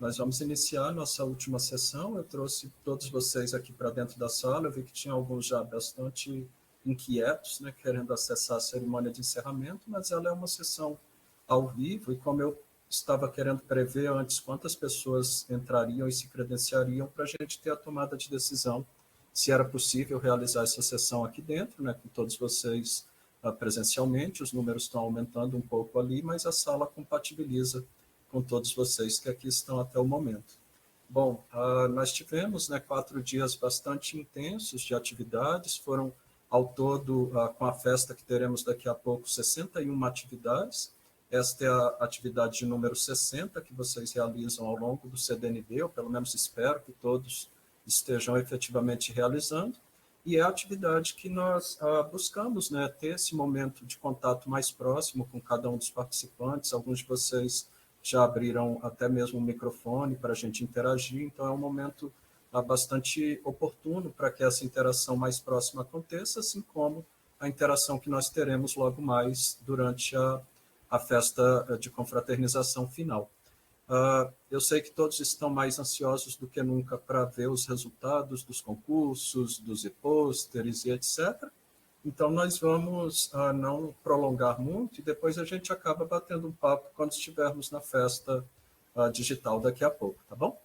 nós vamos iniciar a nossa última sessão. Eu trouxe todos vocês aqui para dentro da sala. Eu vi que tinha alguns já bastante inquietos, né, querendo acessar a cerimônia de encerramento, mas ela é uma sessão ao vivo, e como eu estava querendo prever antes quantas pessoas entrariam e se credenciariam para a gente ter a tomada de decisão se era possível realizar essa sessão aqui dentro, né, com todos vocês presencialmente. Os números estão aumentando um pouco ali, mas a sala compatibiliza com todos vocês que aqui estão até o momento. Bom, nós tivemos, né, 4 dias bastante intensos de atividades. Foram, ao todo, com a festa que teremos daqui a pouco, 61 atividades. Esta é a atividade de número 60 que vocês realizam ao longo do CDNB, ou pelo menos espero que todos estejam efetivamente realizando. E é a atividade que nós buscamos, né, ter esse momento de contato mais próximo com cada um dos participantes. Alguns de vocês já abriram até mesmo o microfone para a gente interagir, então é um momento bastante oportuno para que essa interação mais próxima aconteça, assim como a interação que nós teremos logo mais durante a festa de confraternização final. Eu sei que todos estão mais ansiosos do que nunca para ver os resultados dos concursos, dos e-pôsteres e etc. Então, nós vamos não prolongar muito e depois a gente acaba batendo um papo quando estivermos na festa digital daqui a pouco, tá bom?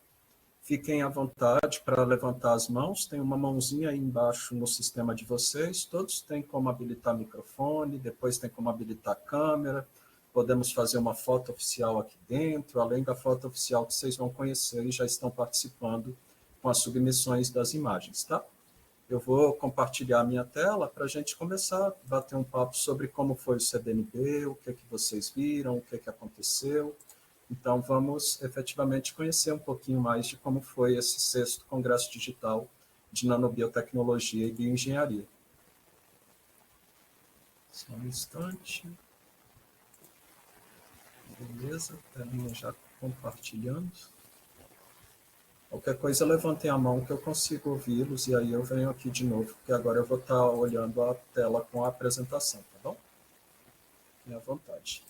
Fiquem à vontade para levantar as mãos. Tem uma mãozinha aí embaixo no sistema de vocês. Todos têm como habilitar microfone, depois tem como habilitar câmera. Podemos fazer uma foto oficial aqui dentro, além da foto oficial que vocês vão conhecer e já estão participando com as submissões das imagens, tá? Eu vou compartilhar a minha tela para a gente começar a bater um papo sobre como foi o CDNB, o que vocês viram, o que aconteceu. Então, vamos efetivamente conhecer um pouquinho mais de como foi esse 6º Congresso Digital de Nanobiotecnologia e Bioengenharia. Só um instante. Beleza, telinha já compartilhando. Qualquer coisa, levantem a mão que eu consigo ouvi-los e aí eu venho aqui de novo, porque agora eu vou estar olhando a tela com a apresentação, tá bom? Fiquem à vontade.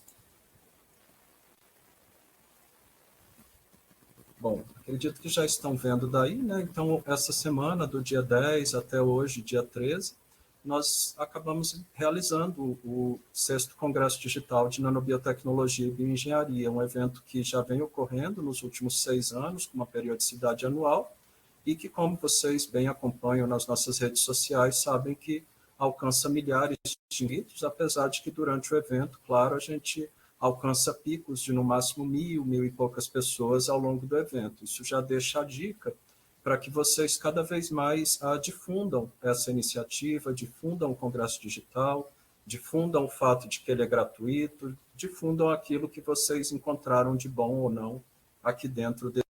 Bom, acredito que já estão vendo daí, né? Então, essa semana, do dia 10 até hoje, dia 13, nós acabamos realizando o 6º Congresso Digital de Nanobiotecnologia e Bioengenharia, um evento que já vem ocorrendo nos últimos 6 anos, com uma periodicidade anual, e que, como vocês bem acompanham nas nossas redes sociais, sabem que alcança milhares de inscritos, apesar de que durante o evento, claro, a gente alcança picos de no máximo 1.000 e poucas pessoas ao longo do evento. Isso já deixa a dica para que vocês cada vez mais difundam essa iniciativa, difundam o Congresso Digital, difundam o fato de que ele é gratuito, difundam aquilo que vocês encontraram de bom ou não aqui dentro desse.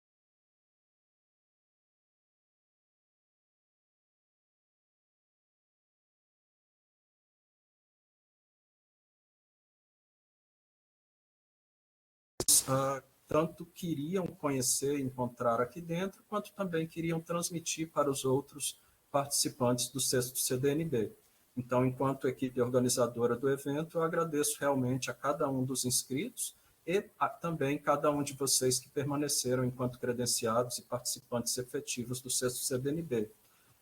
Tanto queriam conhecer e encontrar aqui dentro, quanto também queriam transmitir para os outros participantes do 6º CDNB. Então, enquanto equipe organizadora do evento, eu agradeço realmente a cada um dos inscritos e também cada um de vocês que permaneceram enquanto credenciados e participantes efetivos do 6º CDNB.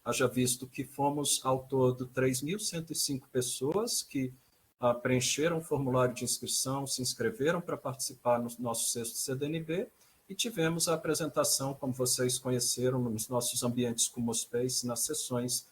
Haja visto que fomos, ao todo, 3.105 pessoas que preencheram o formulário de inscrição, se inscreveram para participar no nosso 6º CDNB e tivemos a apresentação, como vocês conheceram, nos nossos ambientes como Space, nas sessões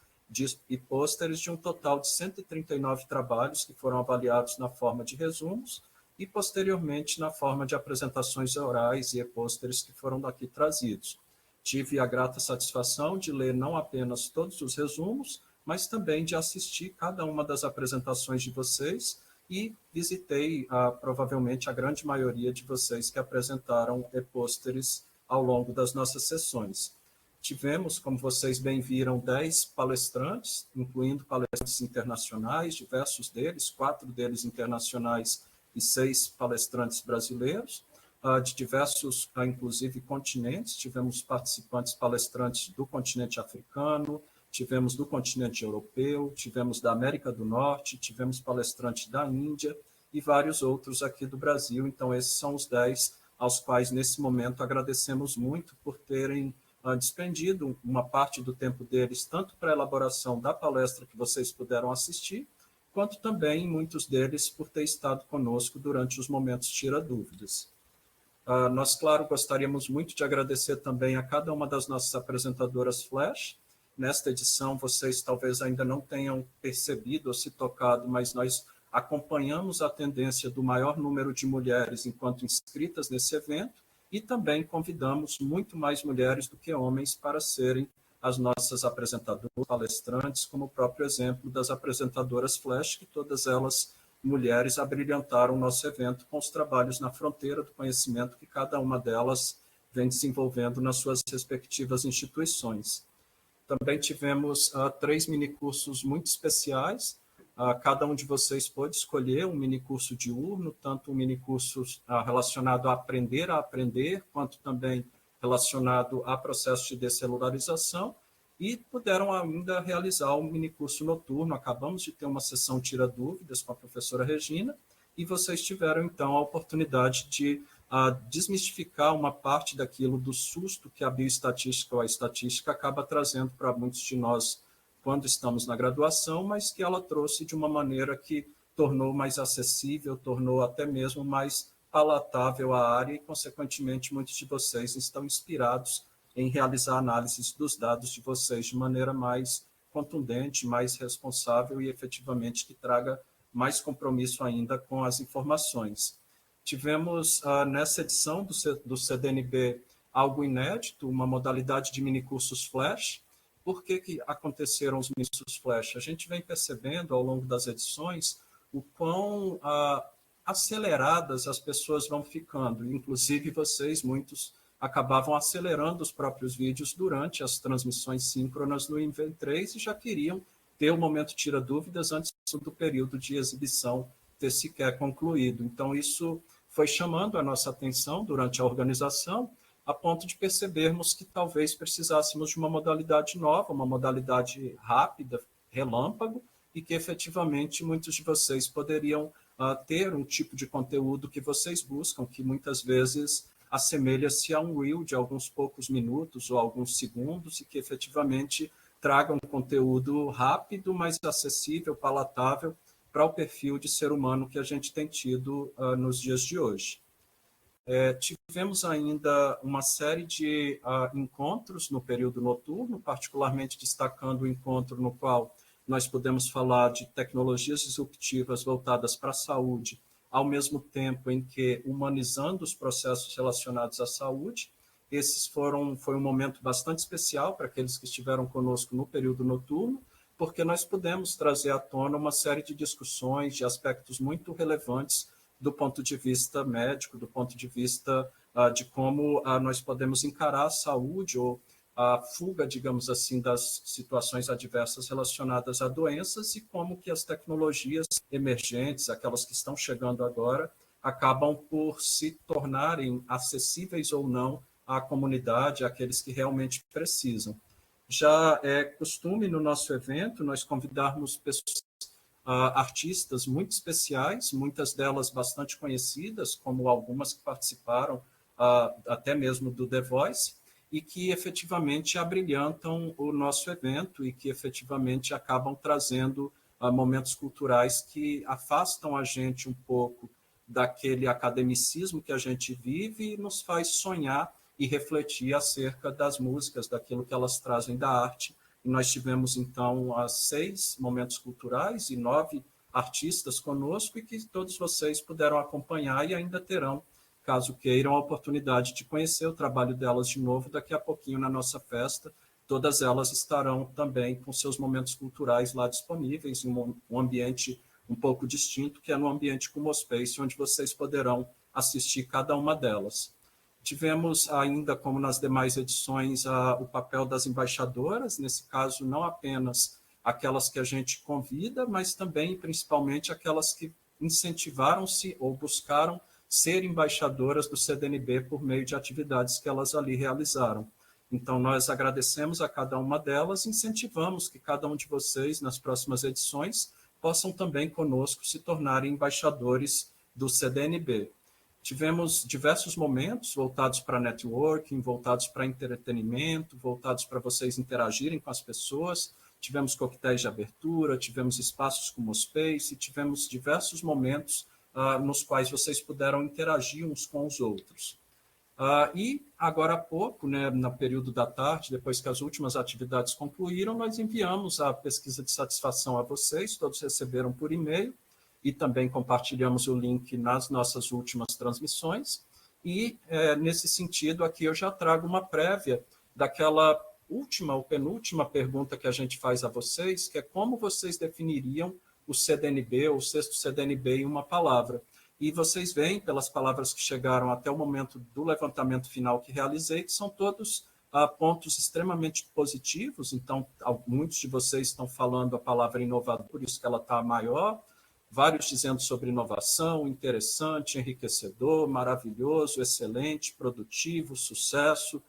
e pôsteres, de um total de 139 trabalhos que foram avaliados na forma de resumos e, posteriormente, na forma de apresentações orais e e-pôsteres que foram daqui trazidos. Tive a grata satisfação de ler não apenas todos os resumos, mas também de assistir cada uma das apresentações de vocês e visitei provavelmente a grande maioria de vocês que apresentaram e-pôsteres ao longo das nossas sessões. Tivemos, como vocês bem viram, 10 palestrantes, incluindo palestrantes internacionais, diversos deles, 4 deles internacionais e 6 palestrantes brasileiros, de diversos, inclusive, continentes. Tivemos participantes palestrantes do continente africano, tivemos do continente europeu, tivemos da América do Norte, tivemos palestrantes da Índia e vários outros aqui do Brasil. Então, esses são os 10 aos quais, nesse momento, agradecemos muito por terem despendido uma parte do tempo deles, tanto para a elaboração da palestra que vocês puderam assistir, quanto também, muitos deles, por ter estado conosco durante os momentos Tira Dúvidas. Nós, claro, gostaríamos muito de agradecer também a cada uma das nossas apresentadoras Flash. Nesta edição, vocês talvez ainda não tenham percebido ou se tocado, mas nós acompanhamos a tendência do maior número de mulheres enquanto inscritas nesse evento e também convidamos muito mais mulheres do que homens para serem as nossas apresentadoras, palestrantes, como o próprio exemplo das apresentadoras Flash, que todas elas mulheres abrilhantaram o nosso evento com os trabalhos na fronteira do conhecimento que cada uma delas vem desenvolvendo nas suas respectivas instituições. Também tivemos 3 minicursos muito especiais. Cada um de vocês pôde escolher um minicurso diurno, tanto um minicurso relacionado a aprender, quanto também relacionado a processo de descelularização, e puderam ainda realizar um minicurso noturno. Acabamos de ter uma sessão Tira Dúvidas com a professora Regina, e vocês tiveram, então, a oportunidade de desmistificar uma parte daquilo do susto que a bioestatística ou a estatística acaba trazendo para muitos de nós quando estamos na graduação, mas que ela trouxe de uma maneira que tornou mais acessível, tornou até mesmo mais palatável a área e, consequentemente, muitos de vocês estão inspirados em realizar análises dos dados de vocês de maneira mais contundente, mais responsável e, efetivamente, que traga mais compromisso ainda com as informações. Tivemos, nessa edição do CDNB, algo inédito, uma modalidade de minicursos Flash. Por que aconteceram os minicursos Flash? A gente vem percebendo, ao longo das edições, o quão aceleradas as pessoas vão ficando. Inclusive, vocês, muitos, acabavam acelerando os próprios vídeos durante as transmissões síncronas no InVent3 e já queriam ter o momento Tira Dúvidas antes do período de exibição ter sequer concluído. Então, isso foi chamando a nossa atenção durante a organização, a ponto de percebermos que talvez precisássemos de uma modalidade nova, uma modalidade rápida, relâmpago, e que efetivamente muitos de vocês poderiam ter um tipo de conteúdo que vocês buscam, que muitas vezes assemelha-se a um reel de alguns poucos minutos ou alguns segundos, e que efetivamente traga um conteúdo rápido, mais acessível, palatável, para o perfil de ser humano que a gente tem tido nos dias de hoje. Tivemos ainda uma série de encontros no período noturno, particularmente destacando o encontro no qual nós podemos falar de tecnologias disruptivas voltadas para a saúde, ao mesmo tempo em que humanizando os processos relacionados à saúde. Foi um momento bastante especial para aqueles que estiveram conosco no período noturno, porque nós pudemos trazer à tona uma série de discussões, de aspectos muito relevantes do ponto de vista médico, do ponto de vista de como nós podemos encarar a saúde ou a fuga, digamos assim, das situações adversas relacionadas a doenças e como que as tecnologias emergentes, aquelas que estão chegando agora, acabam por se tornarem acessíveis ou não à comunidade, àqueles que realmente precisam. Já é costume no nosso evento nós convidarmos pessoas, artistas muito especiais, muitas delas bastante conhecidas, como algumas que participaram até mesmo do The Voice, e que efetivamente abrilhantam o nosso evento e que efetivamente acabam trazendo momentos culturais que afastam a gente um pouco daquele academicismo que a gente vive e nos faz sonhar e refletir acerca das músicas, daquilo que elas trazem da arte. E nós tivemos, então, 6 momentos culturais e 9 artistas conosco e que todos vocês puderam acompanhar e ainda terão, caso queiram, a oportunidade de conhecer o trabalho delas de novo daqui a pouquinho na nossa festa. Todas elas estarão também com seus momentos culturais lá disponíveis, em um ambiente um pouco distinto, que é no ambiente Cumospace, onde vocês poderão assistir cada uma delas. Tivemos ainda, como nas demais edições, o papel das embaixadoras, nesse caso não apenas aquelas que a gente convida, mas também, principalmente, aquelas que incentivaram-se ou buscaram ser embaixadoras do CDNB por meio de atividades que elas ali realizaram. Então, nós agradecemos a cada uma delas, incentivamos que cada um de vocês, nas próximas edições, possam também conosco se tornarem embaixadores do CDNB. Tivemos diversos momentos voltados para networking, voltados para entretenimento, voltados para vocês interagirem com as pessoas. Tivemos coquetéis de abertura, tivemos espaços como o Space, tivemos diversos momentos nos quais vocês puderam interagir uns com os outros. E agora há pouco, né, no período da tarde, depois que as últimas atividades concluíram, nós enviamos a pesquisa de satisfação a vocês, todos receberam por e-mail, e também compartilhamos o link nas nossas últimas transmissões. E, nesse sentido, aqui eu já trago uma prévia daquela última ou penúltima pergunta que a gente faz a vocês, que é como vocês definiriam o CDNB, ou o sexto CDNB, em uma palavra. E vocês veem, pelas palavras que chegaram até o momento do levantamento final que realizei, que são todos pontos extremamente positivos. Então, muitos de vocês estão falando a palavra inovador, por isso que ela está maior. Vários dizendo sobre inovação, interessante, enriquecedor, maravilhoso, excelente, produtivo, sucesso,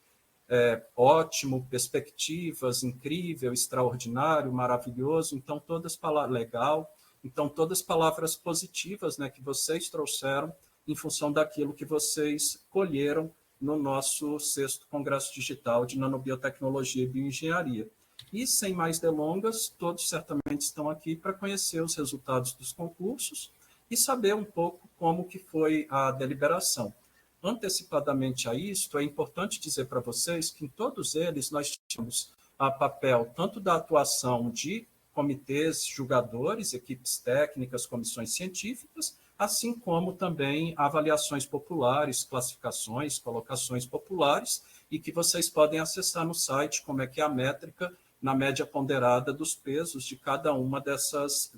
ótimo, perspectivas, incrível, extraordinário, maravilhoso. Então, todas palavras legal. Então, todas palavras positivas, né, que vocês trouxeram em função daquilo que vocês colheram no nosso 6º Congresso Digital de Nanobiotecnologia e Bioengenharia. E, sem mais delongas, todos certamente estão aqui para conhecer os resultados dos concursos e saber um pouco como que foi a deliberação. Antecipadamente a isto, é importante dizer para vocês que em todos eles nós tínhamos a papel tanto da atuação de comitês julgadores, equipes técnicas, comissões científicas, assim como também avaliações populares, classificações, colocações populares, e que vocês podem acessar no site como é que é a métrica na média ponderada dos pesos de cada uma dessas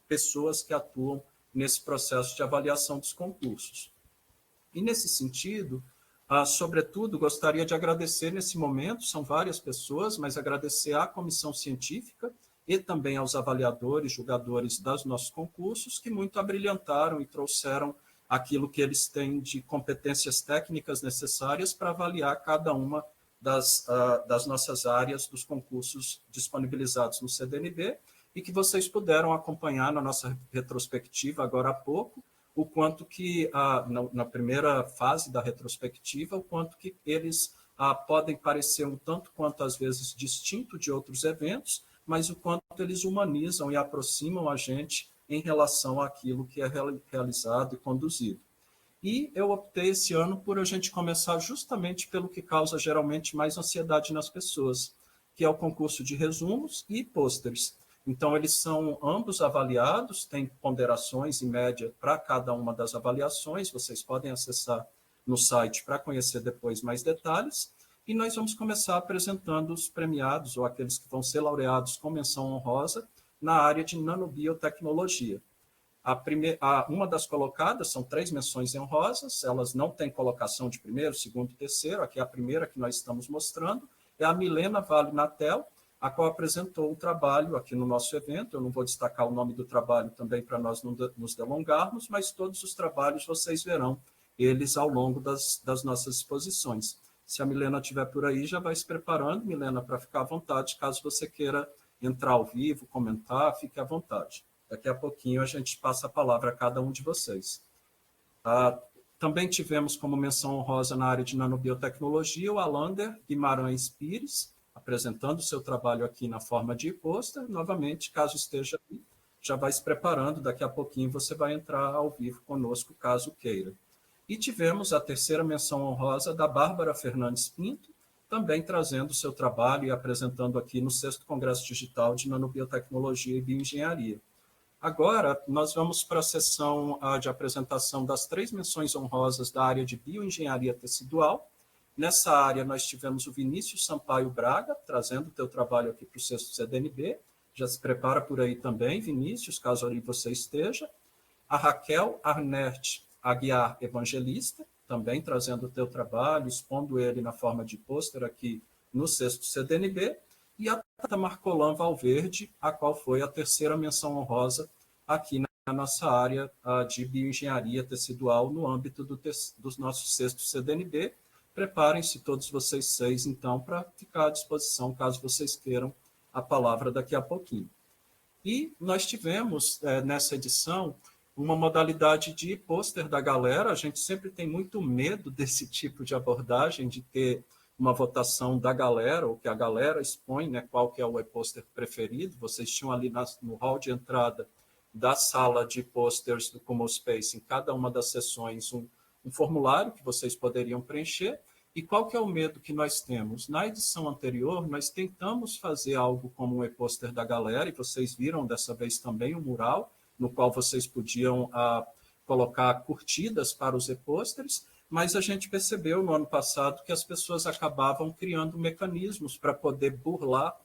pessoas que atuam nesse processo de avaliação dos concursos. E, nesse sentido, sobretudo, gostaria de agradecer nesse momento, são várias pessoas, mas agradecer à comissão científica e também aos avaliadores, julgadores dos nossos concursos, que muito abrilhantaram e trouxeram aquilo que eles têm de competências técnicas necessárias para avaliar cada uma das nossas áreas dos concursos disponibilizados no CDNB, e que vocês puderam acompanhar na nossa retrospectiva agora há pouco, o quanto que, na primeira fase da retrospectiva, o quanto que eles podem parecer um tanto quanto, às vezes, distinto de outros eventos, mas o quanto eles humanizam e aproximam a gente em relação àquilo que é realizado e conduzido. E eu optei esse ano por a gente começar justamente pelo que causa geralmente mais ansiedade nas pessoas, que é o concurso de resumos e pôsteres. Então, eles são ambos avaliados, tem ponderações em média para cada uma das avaliações, vocês podem acessar no site para conhecer depois mais detalhes, e nós vamos começar apresentando os premiados, ou aqueles que vão ser laureados com menção honrosa, na área de nanobiotecnologia. Uma das colocadas, são 3 menções honrosas, elas não têm colocação de primeiro, segundo e terceiro, aqui é a primeira que nós estamos mostrando, é a Milena Vale Natel, a qual apresentou um trabalho aqui no nosso evento. Eu não vou destacar o nome do trabalho também para nós não nos delongarmos, mas todos os trabalhos vocês verão eles ao longo das nossas exposições. Se a Milena estiver por aí, já vai se preparando, Milena, para ficar à vontade, caso você queira entrar ao vivo, comentar, fique à vontade. Daqui a pouquinho a gente passa a palavra a cada um de vocês. Também tivemos como menção honrosa na área de nanobiotecnologia o Alander Guimarães Pires, apresentando o seu trabalho aqui na forma de pôster. Novamente, caso esteja aí, já vai se preparando, daqui a pouquinho você vai entrar ao vivo conosco, caso queira. E tivemos a terceira menção honrosa da Bárbara Fernandes Pinto, também trazendo o seu trabalho e apresentando aqui no 6º Congresso Digital de Nanobiotecnologia e Bioengenharia. Agora, nós vamos para a sessão de apresentação das 3 menções honrosas da área de bioengenharia tecidual. Nessa área, nós tivemos o Vinícius Sampaio Braga, trazendo o teu trabalho aqui para o 6º CDNB. Já se prepara por aí também, Vinícius, caso ali você esteja. A Raquel Arnert Aguiar Evangelista, também trazendo o teu trabalho, expondo ele na forma de pôster aqui no 6º CDNB. E a Tata Marcolan Valverde, a qual foi a terceira menção honrosa aqui na nossa área de bioengenharia tecidual no âmbito do nosso 6º CDNB. Preparem-se todos vocês 6, então, para ficar à disposição, caso vocês queiram a palavra daqui a pouquinho. E nós tivemos, nessa edição, uma modalidade de pôster da galera. A gente sempre tem muito medo desse tipo de abordagem, de ter uma votação da galera, ou que a galera expõe, né, qual que é o e-pôster preferido. Vocês tinham ali no hall de entrada da sala de posters do Kumo Space, em cada uma das sessões, um formulário que vocês poderiam preencher. E qual que é o medo que nós temos? Na edição anterior, nós tentamos fazer algo como um e-pôster da galera, e vocês viram dessa vez também um mural, no qual vocês podiam colocar curtidas para os e-posters, mas a gente percebeu no ano passado que as pessoas acabavam criando mecanismos para poder burlar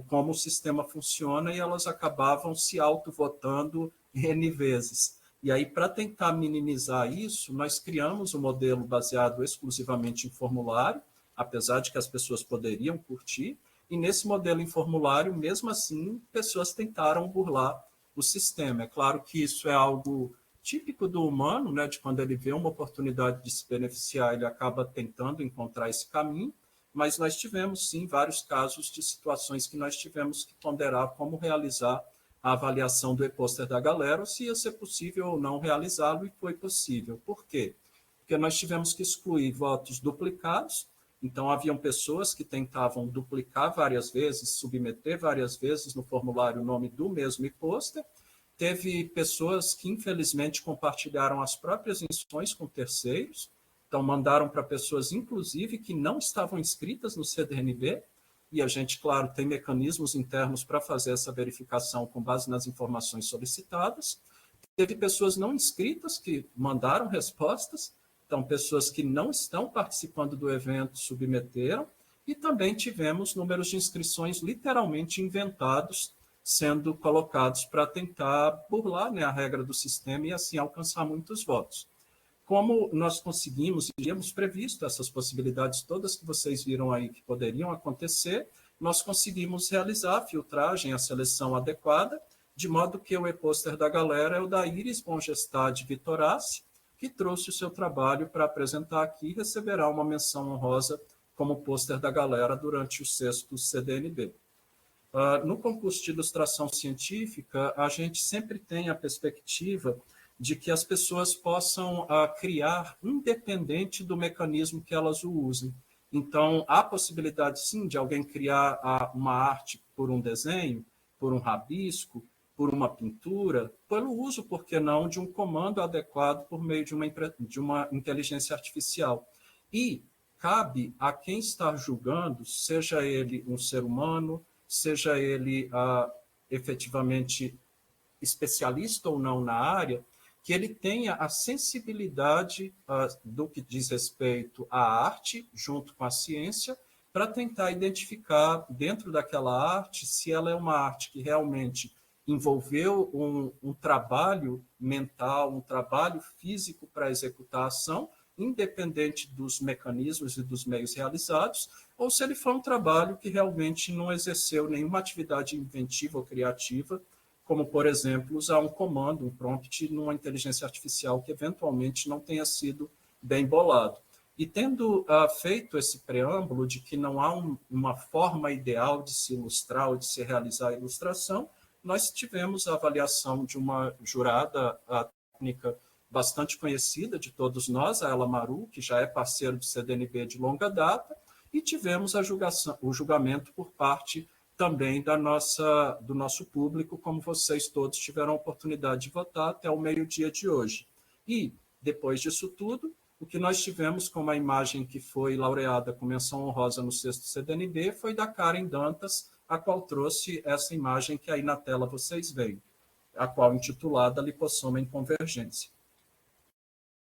como o sistema funciona, e elas acabavam se autovotando N vezes. E aí, para tentar minimizar isso, nós criamos um modelo baseado exclusivamente em formulário, apesar de que as pessoas poderiam curtir, e nesse modelo em formulário, mesmo assim, pessoas tentaram burlar o sistema. É claro que isso é algo típico do humano, né, de quando ele vê uma oportunidade de se beneficiar, ele acaba tentando encontrar esse caminho, mas nós tivemos, sim, vários casos de situações que nós tivemos que ponderar como realizar a avaliação do e-pôster da galera, ou se ia ser possível ou não realizá-lo, e foi possível. Por quê? Porque nós tivemos que excluir votos duplicados, então haviam pessoas que tentavam duplicar várias vezes, submeter várias vezes no formulário o nome do mesmo e-pôster. Teve pessoas que, infelizmente, compartilharam as próprias inscrições com terceiros, então mandaram para pessoas, inclusive, que não estavam inscritas no CDNB, e a gente, claro, tem mecanismos internos para fazer essa verificação com base nas informações solicitadas. Teve pessoas não inscritas que mandaram respostas, então pessoas que não estão participando do evento submeteram, e também tivemos números de inscrições literalmente inventados, sendo colocados para tentar burlar, né, a regra do sistema e assim alcançar muitos votos. Como nós conseguimos e tínhamos previsto essas possibilidades todas que vocês viram aí que poderiam acontecer, nós conseguimos realizar a filtragem, a seleção adequada, de modo que o e-pôster da galera é o da Iris Bongestade Vitorassi, que trouxe o seu trabalho para apresentar aqui e receberá uma menção honrosa como pôster da galera durante o 6º CDNB. No concurso de ilustração científica, a gente sempre tem a perspectiva de que as pessoas possam criar independente do mecanismo que elas o usem. Então, há possibilidade, sim, de alguém criar uma arte por um desenho, por um rabisco, por uma pintura, pelo uso, por que não, de um comando adequado por meio de uma inteligência artificial. E cabe a quem está julgando, seja ele um ser humano, seja ele efetivamente especialista ou não na área, que ele tenha a sensibilidade do que diz respeito à arte, junto com a ciência, para tentar identificar dentro daquela arte se ela é uma arte que realmente envolveu um trabalho mental, um trabalho físico para executar a ação, independente dos mecanismos e dos meios realizados, ou se ele foi um trabalho que realmente não exerceu nenhuma atividade inventiva ou criativa, como, por exemplo, usar um comando, um prompt, numa inteligência artificial que eventualmente não tenha sido bem bolado. E tendo feito esse preâmbulo de que não há uma forma ideal de se ilustrar ou de se realizar a ilustração, nós tivemos a avaliação de uma jurada técnica bastante conhecida de todos nós, a Ela Maru, que já é parceiro do CDNB de longa data, e tivemos o julgamento por parte também do nosso público, como vocês todos tiveram a oportunidade de votar até o meio-dia de hoje. E, depois disso tudo, o que nós tivemos como a imagem que foi laureada com menção honrosa no 6º CDNB foi da Karen Dantas, a qual trouxe essa imagem que aí na tela vocês veem, a qual intitulada Lipossoma em Convergência.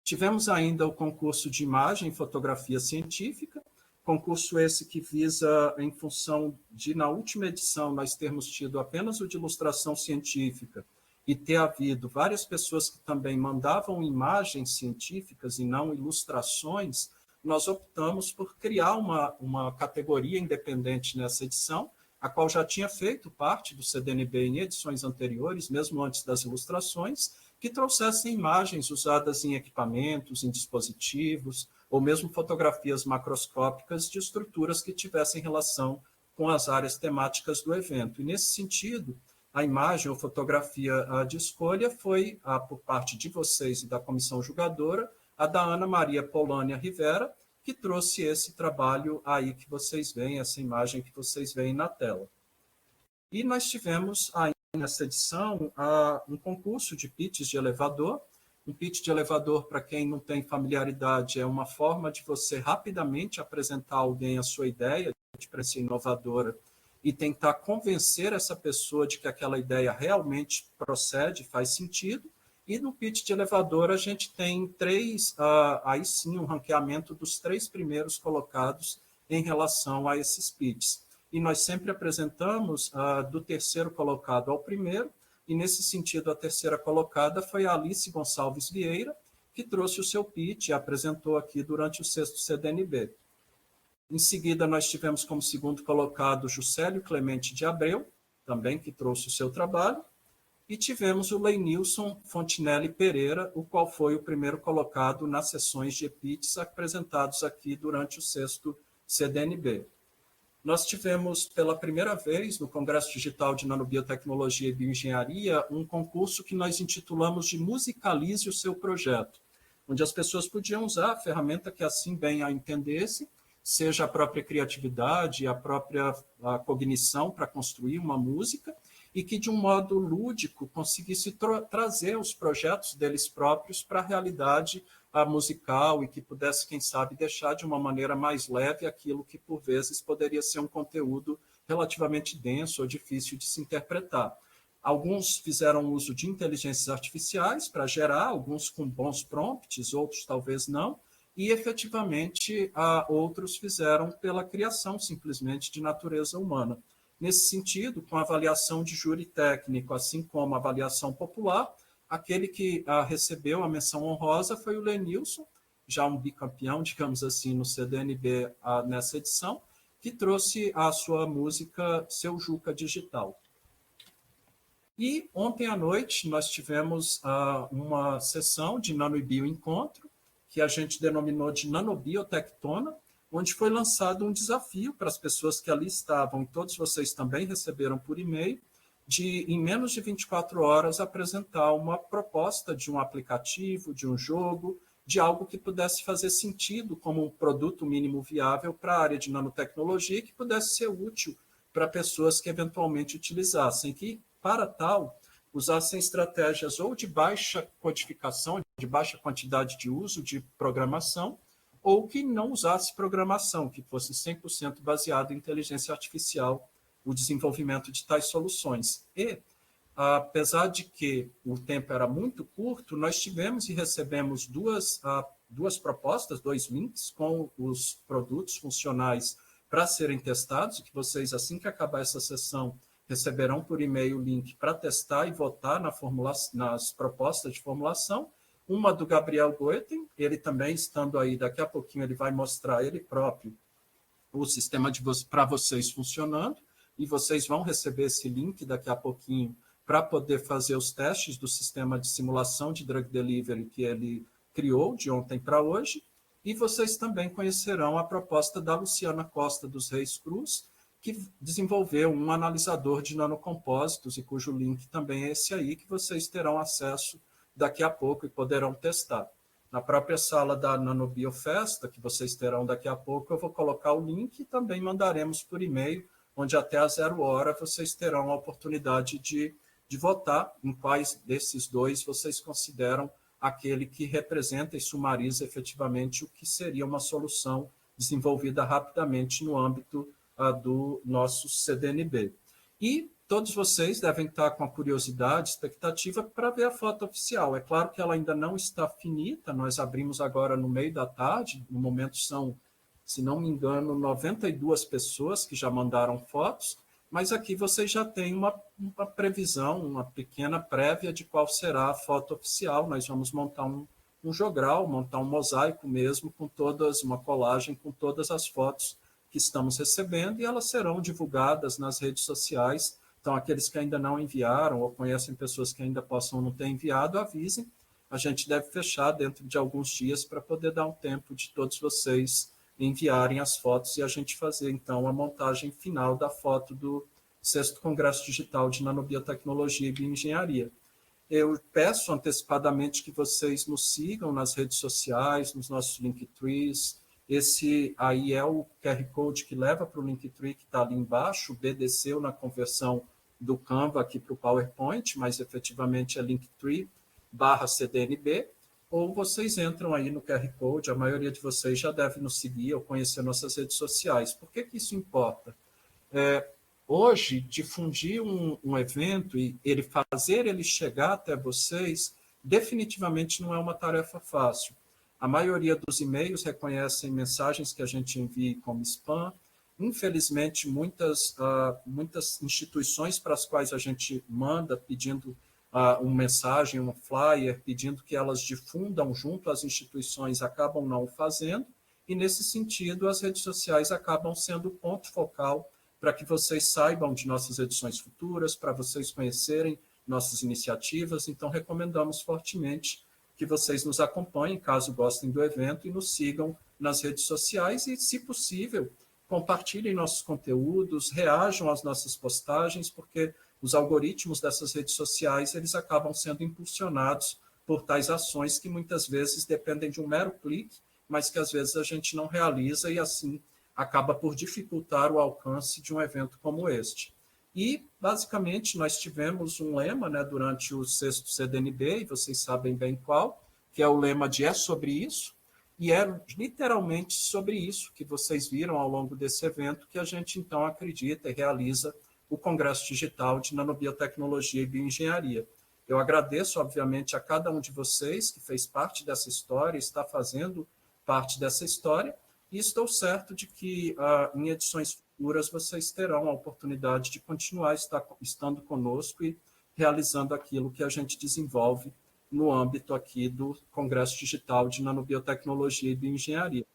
Tivemos ainda o concurso de imagem e fotografia científica, concurso esse que visa, em função de, na última edição, nós termos tido apenas o de ilustração científica e ter havido várias pessoas que também mandavam imagens científicas e não ilustrações, nós optamos por criar uma categoria independente nessa edição, a qual já tinha feito parte do CDNB em edições anteriores, mesmo antes das ilustrações, que trouxessem imagens usadas em equipamentos, em dispositivos, ou mesmo fotografias macroscópicas de estruturas que tivessem relação com as áreas temáticas do evento. E, nesse sentido, a imagem ou fotografia de escolha foi, por parte de vocês e da comissão julgadora, a da Ana Maria Polônia Rivera, que trouxe esse trabalho aí que vocês veem, essa imagem que vocês veem na tela. E nós tivemos aí nessa edição um concurso de pitches de elevador. Um pitch de elevador, para quem não tem familiaridade, é uma forma de você rapidamente apresentar a alguém a sua ideia de preço inovadora e tentar convencer essa pessoa de que aquela ideia realmente procede, faz sentido. E no pitch de elevador a gente tem aí sim, um ranqueamento dos 3 primeiros colocados em relação a esses pitches. E nós sempre apresentamos do terceiro colocado ao primeiro, e nesse sentido a terceira colocada foi a Alice Gonçalves Vieira, que trouxe o seu pitch e apresentou aqui durante o 6º CDNB. Em seguida, nós tivemos como segundo colocado Juscelio Clemente de Abreu, também que trouxe o seu trabalho, e tivemos o Leinilson Fontinelli Pereira, o qual foi o primeiro colocado nas sessões de pitches apresentados aqui durante o 6º CDNB. Nós tivemos, pela primeira vez, no Congresso Digital de Nanobiotecnologia e Bioengenharia, um concurso que nós intitulamos de Musicalize o seu projeto, onde as pessoas podiam usar a ferramenta que assim bem a entendesse, seja a própria criatividade, a própria cognição para construir uma música, e que, de um modo lúdico, conseguisse trazer os projetos deles próprios para a realidade musical e que pudesse, quem sabe, deixar de uma maneira mais leve aquilo que, por vezes, poderia ser um conteúdo relativamente denso ou difícil de se interpretar. Alguns fizeram uso de inteligências artificiais para gerar, alguns com bons prompts, outros talvez não, e, efetivamente, outros fizeram pela criação, simplesmente, de natureza humana. Nesse sentido, com avaliação de júri técnico, assim como avaliação popular, aquele que recebeu a menção honrosa foi o Lenilson, já um bicampeão, digamos assim, no CDNB nessa edição, que trouxe a sua música Seu Juca Digital. E ontem à noite nós tivemos uma sessão de Nano e Bio Encontro, que a gente denominou de Nanobiotectona, onde foi lançado um desafio para as pessoas que ali estavam, e todos vocês também receberam por e-mail, de, em menos de 24 horas, apresentar uma proposta de um aplicativo, de um jogo, de algo que pudesse fazer sentido como um produto mínimo viável para a área de nanotecnologia e que pudesse ser útil para pessoas que eventualmente utilizassem, que, para tal, usassem estratégias ou de baixa codificação, de baixa quantidade de uso de programação, ou que não usasse programação, que fosse 100% baseado em inteligência artificial, o desenvolvimento de tais soluções. E, apesar de que o tempo era muito curto, nós tivemos e recebemos duas propostas, 2 links com os produtos funcionais para serem testados, e que vocês, assim que acabar essa sessão, receberão por e-mail o link para testar e votar nas propostas de formulação. Uma do Gabriel Goeten, ele também estando aí, daqui a pouquinho ele vai mostrar ele próprio o sistema para vocês funcionando, e vocês vão receber esse link daqui a pouquinho para poder fazer os testes do sistema de simulação de drug delivery que ele criou de ontem para hoje, e vocês também conhecerão a proposta da Luciana Costa dos Reis Cruz, que desenvolveu um analisador de nanocompósitos, e cujo link também é esse aí, que vocês terão acesso daqui a pouco e poderão testar. Na própria sala da Nanobiofesta, que vocês terão daqui a pouco, eu vou colocar o link e também mandaremos por e-mail, onde até às 00h vocês terão a oportunidade de votar em quais desses 2 vocês consideram aquele que representa e sumariza efetivamente o que seria uma solução desenvolvida rapidamente no âmbito do nosso CDNB. E todos vocês devem estar com a curiosidade, expectativa para ver a foto oficial. É claro que ela ainda não está finita, nós abrimos agora no meio da tarde, no momento são, se não me engano, 92 pessoas que já mandaram fotos, mas aqui vocês já têm uma previsão, uma pequena prévia de qual será a foto oficial. Nós vamos montar um jogral, montar um mosaico mesmo, com uma colagem com todas as fotos que estamos recebendo, e elas serão divulgadas nas redes sociais. Então, aqueles que ainda não enviaram ou conhecem pessoas que ainda possam não ter enviado, avisem. A gente deve fechar dentro de alguns dias para poder dar um tempo de todos vocês enviarem as fotos e a gente fazer, então, a montagem final da foto 6º Congresso Digital de Nanobiotecnologia e Bioengenharia. Eu peço antecipadamente que vocês nos sigam nas redes sociais, nos nossos Linktrees. Esse aí é o QR Code que leva para o Linktree, que está ali embaixo, obedeceu na conversão do Canva aqui para o PowerPoint, mas efetivamente é Linktree/CDNB, ou vocês entram aí no QR Code, a maioria de vocês já deve nos seguir ou conhecer nossas redes sociais. Por que isso importa? Hoje, difundir um evento e fazer ele chegar até vocês, definitivamente não é uma tarefa fácil. A maioria dos e-mails reconhecem mensagens que a gente envia como spam. Infelizmente, muitas instituições para as quais a gente manda pedindo uma mensagem, um flyer, pedindo que elas difundam junto às instituições, acabam não fazendo, e nesse sentido as redes sociais acabam sendo o ponto focal para que vocês saibam de nossas edições futuras, para vocês conhecerem nossas iniciativas. Então, recomendamos fortemente que vocês nos acompanhem, caso gostem do evento, e nos sigam nas redes sociais e, se possível, compartilhem nossos conteúdos, reajam às nossas postagens, porque os algoritmos dessas redes sociais eles acabam sendo impulsionados por tais ações que muitas vezes dependem de um mero clique, mas que às vezes a gente não realiza e assim acaba por dificultar o alcance de um evento como este. E, basicamente, nós tivemos um lema durante o 6º CDNB, e vocês sabem bem qual, que é o lema de "é sobre isso", e é literalmente sobre isso que vocês viram ao longo desse evento que a gente, então, acredita e realiza o Congresso Digital de Nanobiotecnologia e Bioengenharia. Eu agradeço, obviamente, a cada um de vocês que fez parte dessa história, está fazendo parte dessa história, e estou certo de que em edições futuras vocês terão a oportunidade de continuar estando conosco e realizando aquilo que a gente desenvolve no âmbito aqui do Congresso Digital de Nanobiotecnologia e Bioengenharia.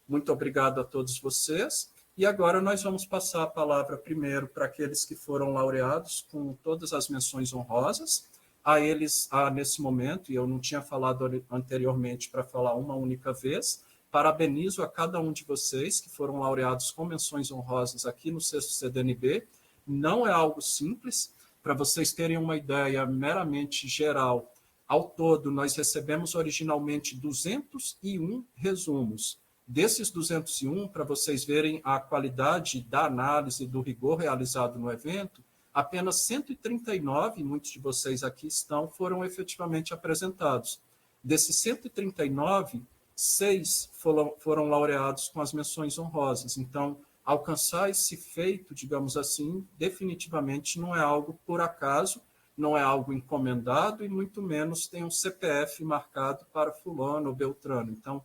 Muito obrigado a todos vocês. E agora nós vamos passar a palavra primeiro para aqueles que foram laureados com todas as menções honrosas. A eles, nesse momento, e eu não tinha falado anteriormente para falar uma única vez, parabenizo a cada um de vocês que foram laureados com menções honrosas aqui no 6º CDNB. Não é algo simples. Para vocês terem uma ideia meramente geral, ao todo, nós recebemos originalmente 201 resumos. Desses 201, para vocês verem a qualidade da análise, do rigor realizado no evento, apenas 139, muitos de vocês aqui foram efetivamente apresentados. Desses 139, 6 foram laureados com as menções honrosas. Então, alcançar esse feito, digamos assim, definitivamente não é algo por acaso, não é algo encomendado e muito menos tem um CPF marcado para fulano ou beltrano. Então,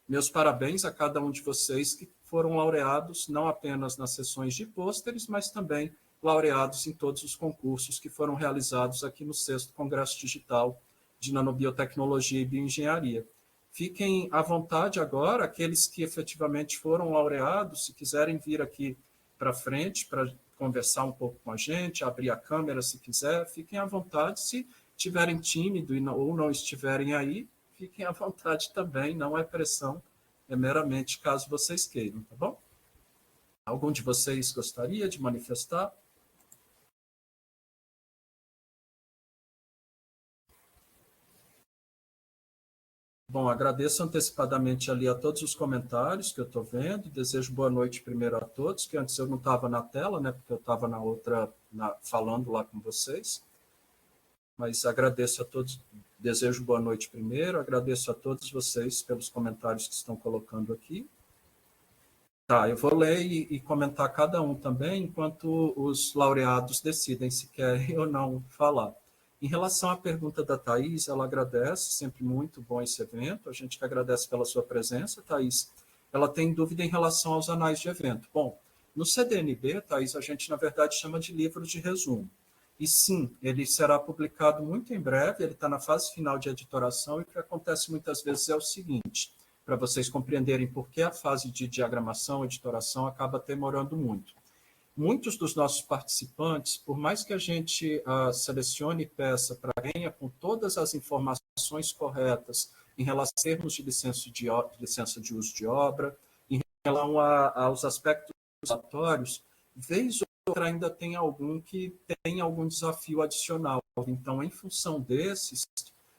meus parabéns a cada um de vocês que foram laureados não apenas nas sessões de pôsteres, mas também laureados em todos os concursos que foram realizados aqui no 6º Congresso Digital de Nanobiotecnologia e Bioengenharia. Fiquem à vontade agora, aqueles que efetivamente foram laureados, se quiserem vir aqui para frente para conversar um pouco com a gente, abrir a câmera se quiser, fiquem à vontade. Se estiverem tímidos ou não estiverem aí, fiquem à vontade também, não é pressão, é meramente caso vocês queiram, tá bom? Algum de vocês gostaria de manifestar? Bom, agradeço antecipadamente ali a todos os comentários que eu estou vendo, desejo boa noite primeiro a todos, que antes eu não estava na tela, né, porque eu estava na outra, falando lá com vocês, mas agradeço a todos, desejo boa noite primeiro, agradeço a todos vocês pelos comentários que estão colocando aqui. Tá, eu vou ler e comentar cada um também, enquanto os laureados decidem se querem ou não falar. Em relação à pergunta da Thais, ela agradece, sempre muito bom esse evento, a gente que agradece pela sua presença, Thais. Ela tem dúvida em relação aos anais de evento. Bom, no CDNB, Thais, a gente, na verdade, chama de livro de resumo. E sim, ele será publicado muito em breve, ele está na fase final de editoração, e o que acontece muitas vezes é o seguinte, para vocês compreenderem por que a fase de diagramação, editoração, acaba demorando muito. Muitos dos nossos participantes, por mais que a gente selecione e peça para venha com todas as informações corretas em relação a termos de licença de uso de obra, em relação aos aspectos regulatórios, vez ainda tem algum que tem algum desafio adicional. Então, em função desses,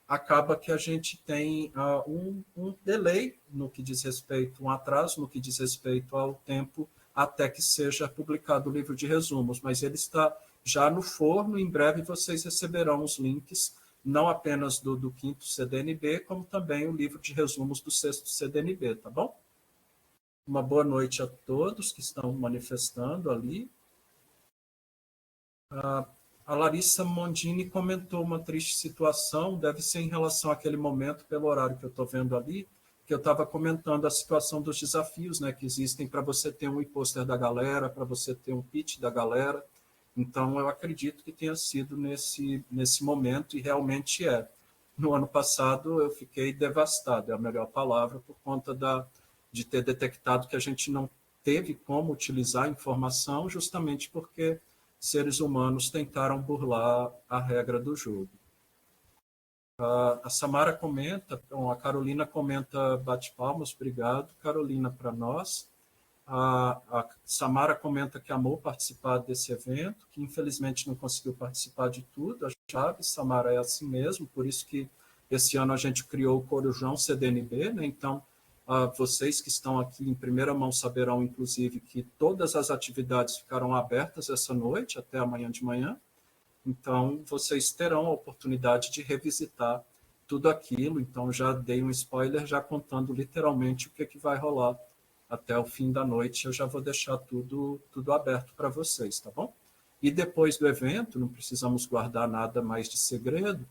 acaba que a gente tem um delay no que diz respeito, um atraso no que diz respeito ao tempo até que seja publicado o livro de resumos, mas ele está já no forno, em breve vocês receberão os links, não apenas do quinto CDNB, como também o livro de resumos do sexto CDNB, tá bom? Uma boa noite a todos que estão manifestando ali. A Larissa Mondini comentou uma triste situação, deve ser em relação àquele momento, pelo horário que eu estou vendo ali, que eu estava comentando a situação dos desafios, né, que existem para você ter um e-poster da galera, para você ter um pitch da galera. Então, eu acredito que tenha sido nesse momento, e realmente é. No ano passado, eu fiquei devastado, é a melhor palavra, por conta de ter detectado que a gente não teve como utilizar a informação, justamente porque seres humanos tentaram burlar a regra do jogo. A Samara comenta, a Carolina comenta, bate palmas, obrigado, Carolina, para nós. A Samara comenta que amou participar desse evento, que infelizmente não conseguiu participar de tudo, a chave, Samara, é assim mesmo, por isso que esse ano a gente criou o Corujão CDNB, né? Então, vocês que estão aqui em primeira mão saberão, inclusive, que todas as atividades ficarão abertas essa noite, até amanhã de manhã. Então, vocês terão a oportunidade de revisitar tudo aquilo. Então, já dei um spoiler, já contando literalmente o que vai rolar até o fim da noite. Eu já vou deixar tudo aberto para vocês, tá bom? E depois do evento, não precisamos guardar nada mais de segredo,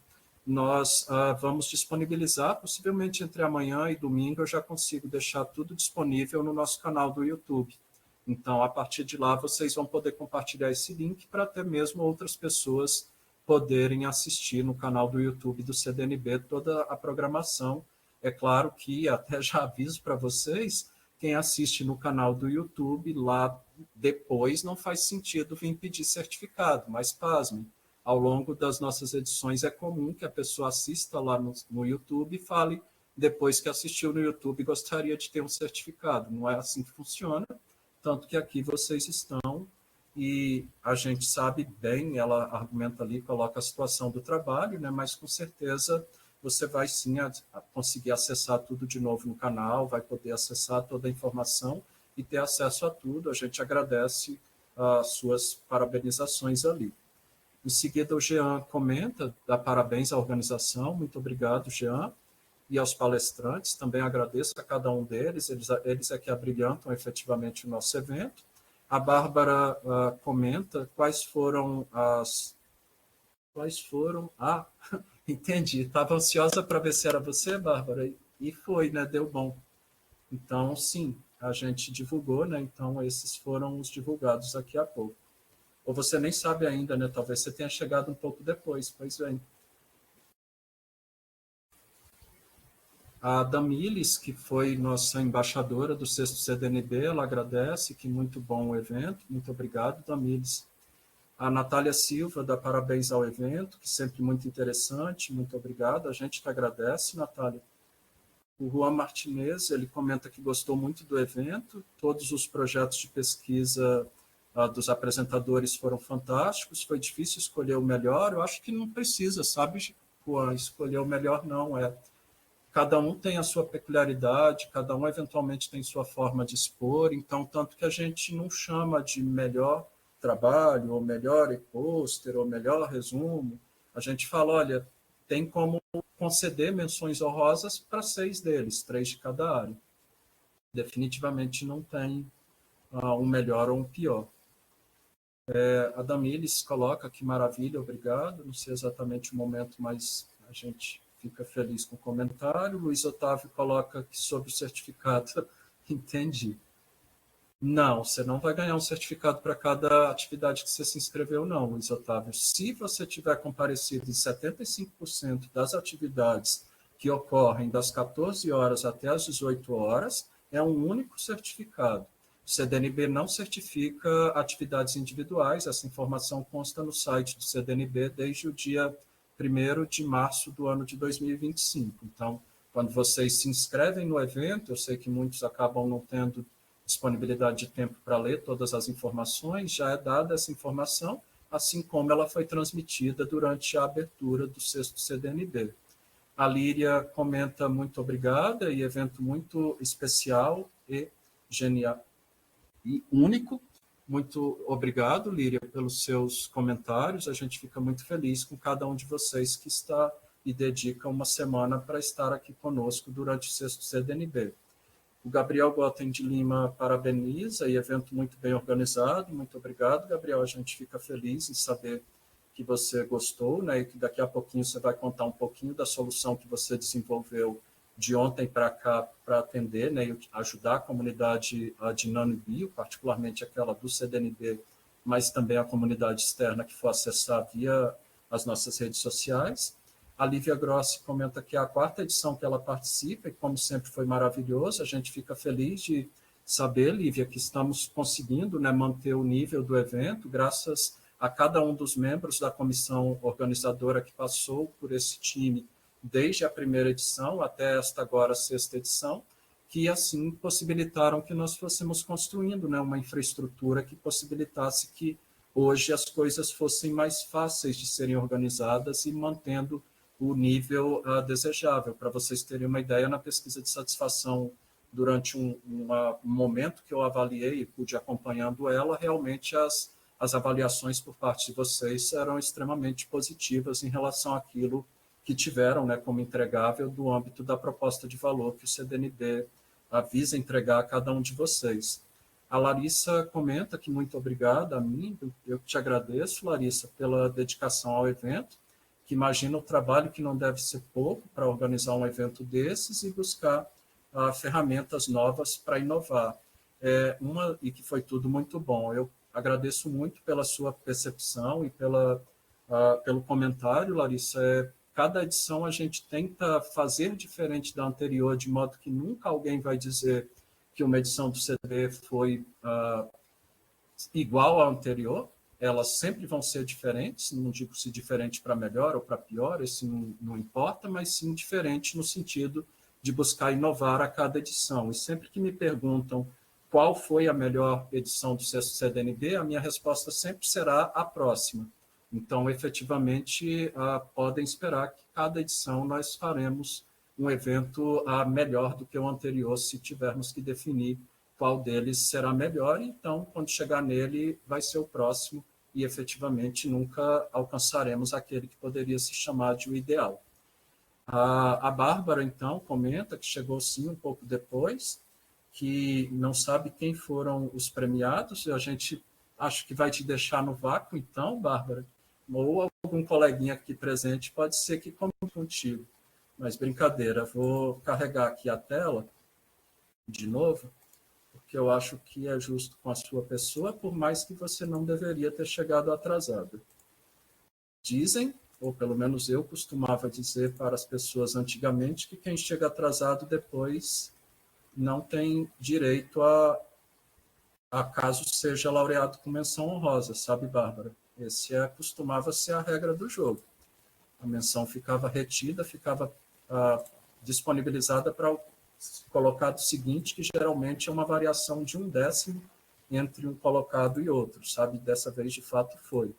nós vamos disponibilizar, possivelmente entre amanhã e domingo, eu já consigo deixar tudo disponível no nosso canal do YouTube. Então, a partir de lá, vocês vão poder compartilhar esse link para até mesmo outras pessoas poderem assistir no canal do YouTube do CDNB toda a programação. É claro que, até já aviso para vocês, quem assiste no canal do YouTube, lá depois não faz sentido vir pedir certificado, mas pasmem. Ao longo das nossas edições é comum que a pessoa assista lá no YouTube e fale, depois que assistiu no YouTube, gostaria de ter um certificado. Não é assim que funciona, tanto que aqui vocês estão e a gente sabe bem, ela argumenta ali, coloca a situação do trabalho, né, mas com certeza você vai sim conseguir acessar tudo de novo no canal, vai poder acessar toda a informação e ter acesso a tudo. A gente agradece as suas parabenizações ali. Em seguida, o Jean comenta, dá parabéns à organização, muito obrigado, Jean, e aos palestrantes, também agradeço a cada um deles, eles é que abrilhantam efetivamente o nosso evento. A Bárbara comenta quais foram entendi, estava ansiosa para ver se era você, Bárbara, e foi, né, deu bom. Então, sim, a gente divulgou, né, então esses foram os divulgados aqui há pouco. Ou você nem sabe ainda, né? Talvez você tenha chegado um pouco depois, pois bem. A Damiles, que foi nossa embaixadora do sexto CDNB, ela agradece, que muito bom o evento. Muito obrigado, Damiles. A Natália Silva dá parabéns ao evento, que sempre muito interessante. Muito obrigado. A gente que agradece, Natália. O Juan Martinez, ele comenta que gostou muito do evento. Todos os projetos de pesquisa dos apresentadores foram fantásticos, foi difícil escolher o melhor, eu acho que não precisa, sabe, escolher o melhor não, cada um tem a sua peculiaridade, cada um eventualmente tem sua forma de expor, então tanto que a gente não chama de melhor trabalho, ou melhor e-poster, ou melhor resumo, a gente fala, olha, tem como conceder menções honrosas para 6 deles, 3 de cada área. Definitivamente não tem um melhor ou um pior. A Damiles coloca que maravilha, obrigado. Não sei exatamente o momento, mas a gente fica feliz com o comentário. Luiz Otávio coloca que sobre o certificado, entendi. Não, você não vai ganhar um certificado para cada atividade que você se inscreveu, não, Luiz Otávio. Se você tiver comparecido em 75% das atividades que ocorrem das 14 horas até as 18 horas, é um único certificado. O CDNB não certifica atividades individuais, essa informação consta no site do CDNB desde o dia 1º de março do ano de 2025. Então, quando vocês se inscrevem no evento, eu sei que muitos acabam não tendo disponibilidade de tempo para ler todas as informações, já é dada essa informação, assim como ela foi transmitida durante a abertura do 6º CDNB. A Líria comenta muito obrigada, e evento muito especial e genial e único. Muito obrigado, Líria, pelos seus comentários. A gente fica muito feliz com cada um de vocês que está e dedica uma semana para estar aqui conosco durante o 6º CDNB. O Gabriel Gotten de Lima parabeniza, e evento muito bem organizado. Muito obrigado, Gabriel. A gente fica feliz em saber que você gostou, né, e que daqui a pouquinho você vai contar um pouquinho da solução que você desenvolveu de ontem para cá para atender, né, e ajudar a comunidade de NanoBio, particularmente aquela do CDNB, mas também a comunidade externa que for acessar via as nossas redes sociais. A Lívia Grossi comenta que é a 4ª edição que ela participa, e como sempre foi maravilhoso. A gente fica feliz de saber, Lívia, que estamos conseguindo, né, manter o nível do evento, graças a cada um dos membros da comissão organizadora que passou por esse time desde a primeira edição até esta agora 6ª edição, que assim possibilitaram que nós fôssemos construindo, né, uma infraestrutura que possibilitasse que hoje as coisas fossem mais fáceis de serem organizadas e mantendo o nível desejável. Para vocês terem uma ideia, na pesquisa de satisfação, durante um momento que eu avaliei e pude acompanhando ela, realmente as avaliações por parte de vocês eram extremamente positivas em relação àquilo que tiveram, né, como entregável do âmbito da proposta de valor que o CDNB avisa entregar a cada um de vocês. A Larissa comenta que muito obrigada a mim, eu te agradeço, Larissa, pela dedicação ao evento, que imagina o trabalho que não deve ser pouco para organizar um evento desses e buscar ferramentas novas para inovar. E que foi tudo muito bom. Eu agradeço muito pela sua percepção e pelo comentário, Larissa. Cada edição a gente tenta fazer diferente da anterior, de modo que nunca alguém vai dizer que uma edição do CDB foi igual à anterior. Elas sempre vão ser diferentes, não digo se diferente para melhor ou para pior, isso não importa, mas sim diferente no sentido de buscar inovar a cada edição. E sempre que me perguntam qual foi a melhor edição do 6º CDNB, a minha resposta sempre será a próxima. Então, efetivamente, podem esperar que cada edição nós faremos um evento melhor do que o anterior, se tivermos que definir qual deles será melhor. Então, quando chegar nele, vai ser o próximo, e efetivamente nunca alcançaremos aquele que poderia se chamar de o ideal. A Bárbara, então, comenta que chegou sim um pouco depois, que não sabe quem foram os premiados. A gente acho que vai te deixar no vácuo, então, Bárbara, ou algum coleguinha aqui presente pode ser que comente contigo. Mas brincadeira, vou carregar aqui a tela de novo, porque eu acho que é justo com a sua pessoa, por mais que você não deveria ter chegado atrasado. Dizem, ou pelo menos eu costumava dizer para as pessoas antigamente, que quem chega atrasado depois não tem direito a caso seja laureado com menção honrosa, sabe, Bárbara? Esse costumava ser a regra do jogo. A menção ficava retida, ficava disponibilizada para o colocado seguinte, que geralmente é uma variação de 1/10 entre um colocado e outro, sabe? Dessa vez, de fato, foi.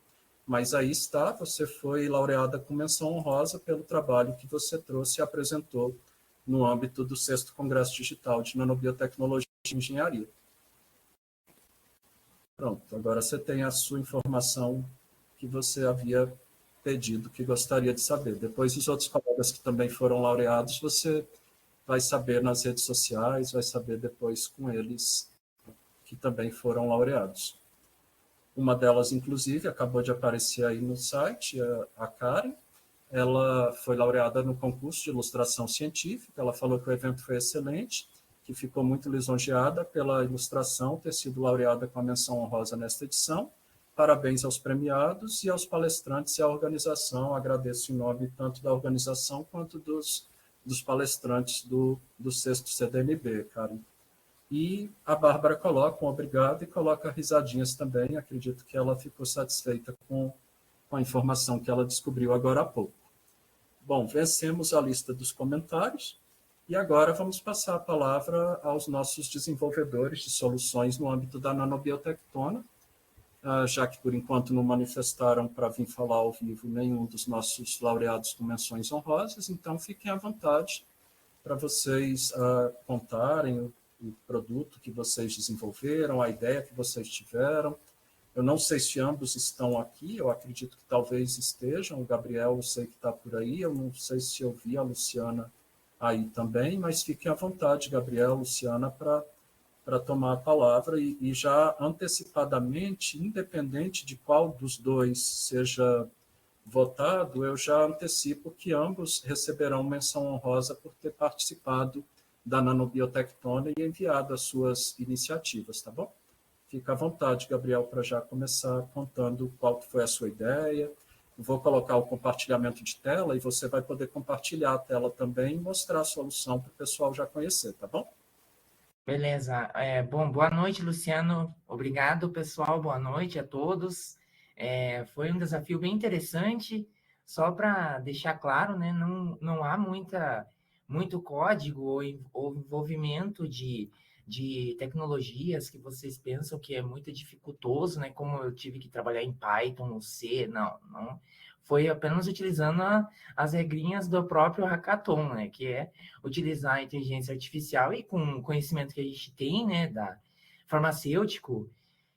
Mas aí está, você foi laureada com menção honrosa pelo trabalho que você trouxe e apresentou no âmbito do 6º Congresso Digital de Nanobiotecnologia e Engenharia. Pronto, agora você tem a sua informação que você havia pedido, que gostaria de saber. Depois, os outros colegas que também foram laureados, você vai saber nas redes sociais, vai saber depois com eles que também foram laureados. Uma delas, inclusive, acabou de aparecer aí no site, a Karen. Ela foi laureada no concurso de ilustração científica. Ela falou que o evento foi excelente, que ficou muito lisonjeada pela ilustração ter sido laureada com a menção honrosa nesta edição. Parabéns aos premiados e aos palestrantes e à organização. Agradeço em nome tanto da organização quanto dos palestrantes do 6º CDNB, Karen. E a Bárbara coloca um obrigado e coloca risadinhas também. Acredito que ela ficou satisfeita com a informação que ela descobriu agora há pouco. Bom, vencemos a lista dos comentários E agora vamos passar a palavra aos nossos desenvolvedores de soluções no âmbito da nanobiotectona, já que por enquanto não manifestaram para vir falar ao vivo nenhum dos nossos laureados com menções honrosas, então fiquem à vontade para vocês contarem o produto que vocês desenvolveram, a ideia que vocês tiveram. Eu não sei se ambos estão aqui, eu acredito que talvez estejam, o Gabriel eu sei que está por aí, eu não sei se eu vi a Luciana aí também, mas fiquem à vontade, Gabriel, Luciana, para tomar a palavra e já antecipadamente, independente de qual dos dois seja votado, eu já antecipo que ambos receberão menção honrosa por ter participado da nanobiotectona e enviado as suas iniciativas, tá bom? Fica à vontade, Gabriel, para já começar contando qual foi a sua ideia. Vou colocar o compartilhamento de tela e você vai poder compartilhar a tela também e mostrar a solução para o pessoal já conhecer, tá bom? Beleza. Bom, boa noite, Luciano. Obrigado, pessoal. Boa noite a todos. Foi um desafio bem interessante. Só para deixar claro, né, não há muito código ou envolvimento de tecnologias que vocês pensam que é muito dificultoso, né? Como eu tive que trabalhar em Python, no C, não. Foi apenas utilizando as regrinhas do próprio hackathon, né? Que é utilizar a inteligência artificial e com o conhecimento que a gente tem, né, da farmacêutico,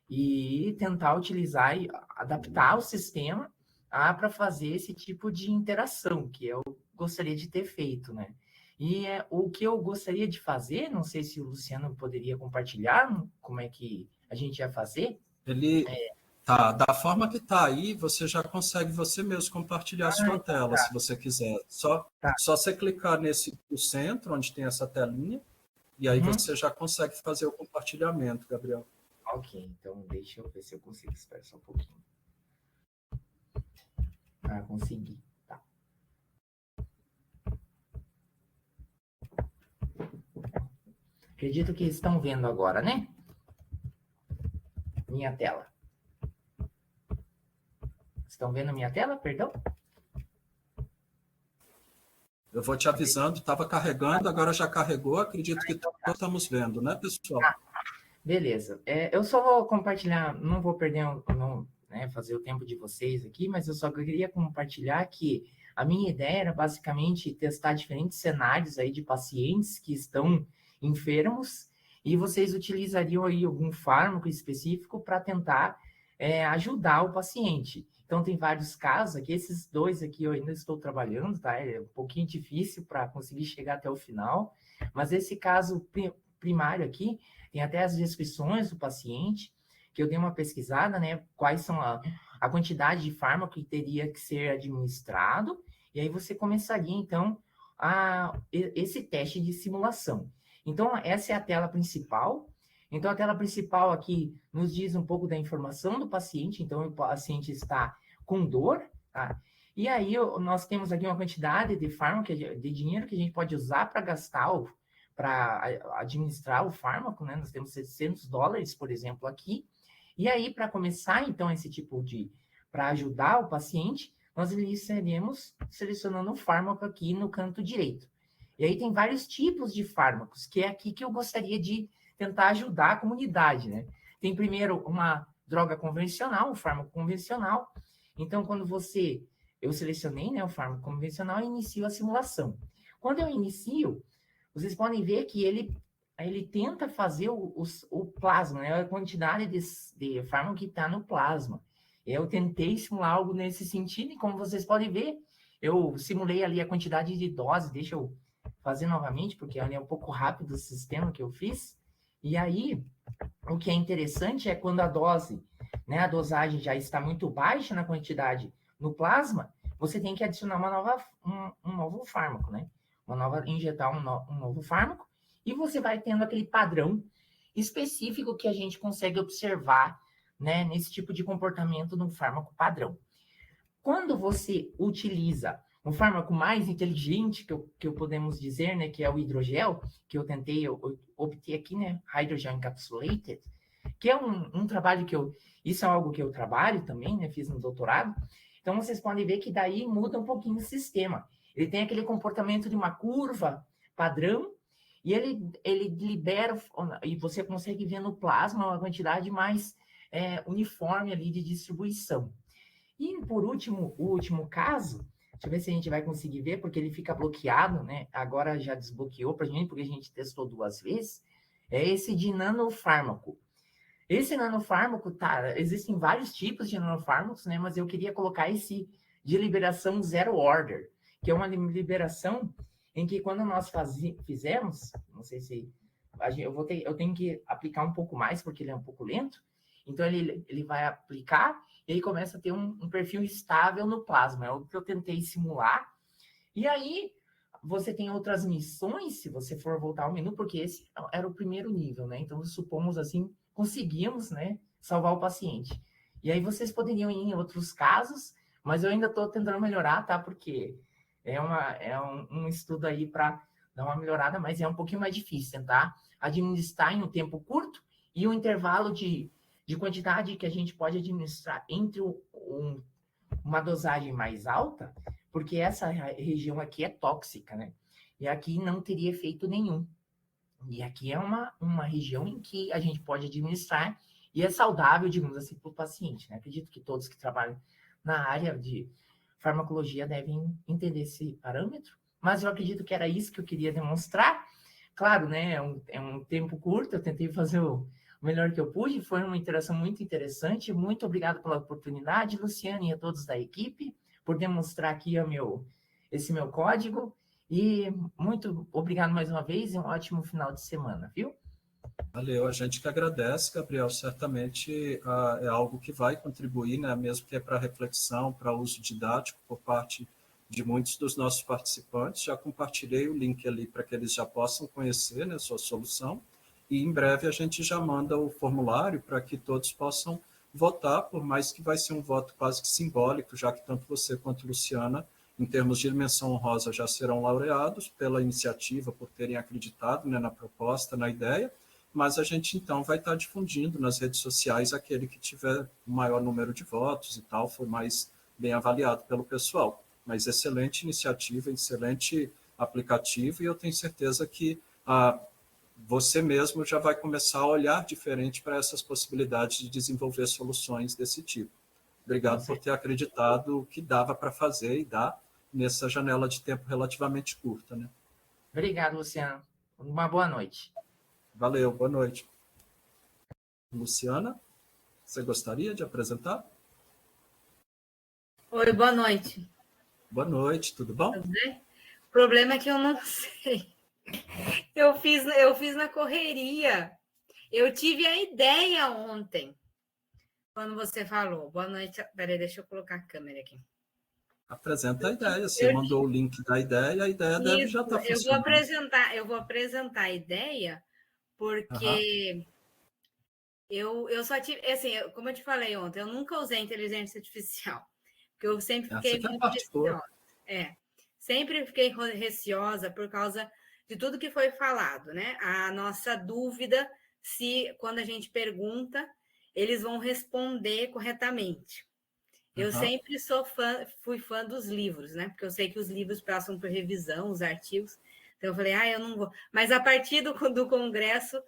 e tentar utilizar e adaptar o sistema para fazer esse tipo de interação que eu gostaria de ter feito, né? E o que eu gostaria de fazer, não sei se o Luciano poderia compartilhar como é que a gente ia fazer. Ele tá da forma que está aí, você já consegue você mesmo compartilhar a sua Então tela, tá, se você quiser. Só tá. você clicar nesse no centro, onde tem essa telinha, e aí Uhum. você já consegue fazer o compartilhamento, Gabriel. Ok, então deixa eu ver se eu consigo. Espera só um pouquinho. Consegui. Tá. Acredito que estão vendo agora, né? Minha tela. Estão vendo minha tela? Perdão? Eu vou te avisando, estava carregando, agora já carregou, acredito que todos estamos vendo, né, pessoal? Beleza. Eu só vou compartilhar, não vou perder, fazer o tempo de vocês aqui, mas eu só queria compartilhar que a minha ideia era basicamente testar diferentes cenários aí de pacientes que estão enfermos e vocês utilizariam aí algum fármaco específico para tentar ajudar o paciente. Então, tem vários casos aqui, esses dois aqui eu ainda estou trabalhando, tá? É um pouquinho difícil para conseguir chegar até o final, mas esse caso primário aqui, tem até as descrições do paciente, que eu dei uma pesquisada, né? Quais são a quantidade de fármaco que teria que ser administrado, e aí você começaria, então, esse teste de simulação. Então, essa é a tela principal. Então, a tela principal aqui nos diz um pouco da informação do paciente. Então, o paciente está com dor, tá? E aí, nós temos aqui uma quantidade de fármaco, de dinheiro que a gente pode usar para gastar para administrar o fármaco, né? Nós temos $700, por exemplo, aqui. E aí, para começar, então, esse tipo para ajudar o paciente, nós iniciaremos selecionando um fármaco aqui no canto direito. E aí tem vários tipos de fármacos, que é aqui que eu gostaria de tentar ajudar a comunidade, né? Tem primeiro uma droga convencional, um fármaco convencional. Então, eu selecionei, né, o fármaco convencional e inicio a simulação. Quando eu inicio, vocês podem ver que ele tenta fazer o plasma, né? A quantidade de fármaco que está no plasma. Eu tentei simular algo nesse sentido e, como vocês podem ver, eu simulei ali a quantidade de dose. Deixa eu fazer novamente, porque ali é um pouco rápido o sistema que eu fiz. E aí, o que é interessante é quando a dose, né, a dosagem já está muito baixa na quantidade no plasma, você tem que adicionar um novo fármaco, né? Injetar um novo fármaco, e você vai tendo aquele padrão específico que a gente consegue observar, né, nesse tipo de comportamento no fármaco padrão. Quando você utiliza um fármaco mais inteligente, que eu podemos dizer, né, que é o hidrogel, que eu tentei obter aqui, né, Hydrogel Encapsulated, que é um trabalho isso é algo que eu trabalho também, né, fiz no doutorado. Então, vocês podem ver que daí muda um pouquinho o sistema. Ele tem aquele comportamento de uma curva padrão, e ele libera, e você consegue ver no plasma uma quantidade mais uniforme ali de distribuição. E, por último, o último caso, deixa eu ver se a gente vai conseguir ver, porque ele fica bloqueado, né? Agora já desbloqueou para a gente, porque a gente testou 2 vezes, é esse de nanofármaco. Esse nanofármaco, tá, existem vários tipos de nanofármacos, né? Mas eu queria colocar esse de liberação zero order, que é uma liberação em que quando nós fizemos, não sei se eu tenho que aplicar um pouco mais, porque ele é um pouco lento, então ele vai aplicar e aí começa a ter um perfil estável no plasma, é o que eu tentei simular, e aí você tem outras missões, se você for voltar ao menu, porque esse era o primeiro nível, né? Então, supomos assim, conseguimos, né, salvar o paciente. E aí vocês poderiam ir em outros casos, mas eu ainda estou tentando melhorar, tá? Porque é um estudo aí para dar uma melhorada, mas é um pouquinho mais difícil tentar administrar em um tempo curto e um intervalo de quantidade que a gente pode administrar entre uma dosagem mais alta, porque essa região aqui é tóxica, né? E aqui não teria efeito nenhum. E aqui é uma região em que a gente pode administrar e é saudável, digamos assim, para o paciente, né? Acredito que todos que trabalham na área de farmacologia devem entender esse parâmetro, mas eu acredito que era isso que eu queria demonstrar. Claro, né? É um tempo curto, eu tentei fazer o melhor que eu pude, foi uma interação muito interessante. Muito obrigado pela oportunidade, Luciane, e a todos da equipe, por demonstrar aqui esse meu código. E muito obrigado mais uma vez e um ótimo final de semana, viu? Valeu, a gente que agradece, Gabriel. Certamente é algo que vai contribuir, né, mesmo que é para reflexão, para uso didático por parte de muitos dos nossos participantes. Já compartilhei o link ali para que eles já possam conhecer, né, sua solução. E em breve a gente já manda o formulário para que todos possam votar, por mais que vai ser um voto quase que simbólico, já que tanto você quanto Luciana, em termos de menção honrosa, já serão laureados pela iniciativa, por terem acreditado, né, na proposta, na ideia, mas a gente então vai estar difundindo nas redes sociais aquele que tiver o maior número de votos e tal, foi mais bem avaliado pelo pessoal. Mas excelente iniciativa, excelente aplicativo, e eu tenho certeza que você mesmo já vai começar a olhar diferente para essas possibilidades de desenvolver soluções desse tipo. Obrigado por ter acreditado que dava para fazer e dá nessa janela de tempo relativamente curta, né? Obrigado, Luciano. Uma boa noite. Valeu, boa noite. Luciana, você gostaria de apresentar? Oi, boa noite. Boa noite, tudo bom? Tudo bem? O problema é que eu não sei. Eu fiz na correria. Eu tive a ideia ontem, quando você falou. Boa noite. Peraí, deixa eu colocar a câmera aqui. Apresenta a ideia. Você mandou o link da ideia, a ideia deve já estar funcionando. Eu vou apresentar a ideia, porque eu só tive, assim, como eu te falei ontem, eu nunca usei inteligência artificial, porque eu sempre fiquei muito receosa. Sempre fiquei receosa por causa de tudo que foi falado, né? A nossa dúvida se, quando a gente pergunta, eles vão responder corretamente. Eu sempre fui fã dos livros, né? Porque eu sei que os livros passam por revisão, os artigos. Então, eu falei, eu não vou. Mas a partir do congresso,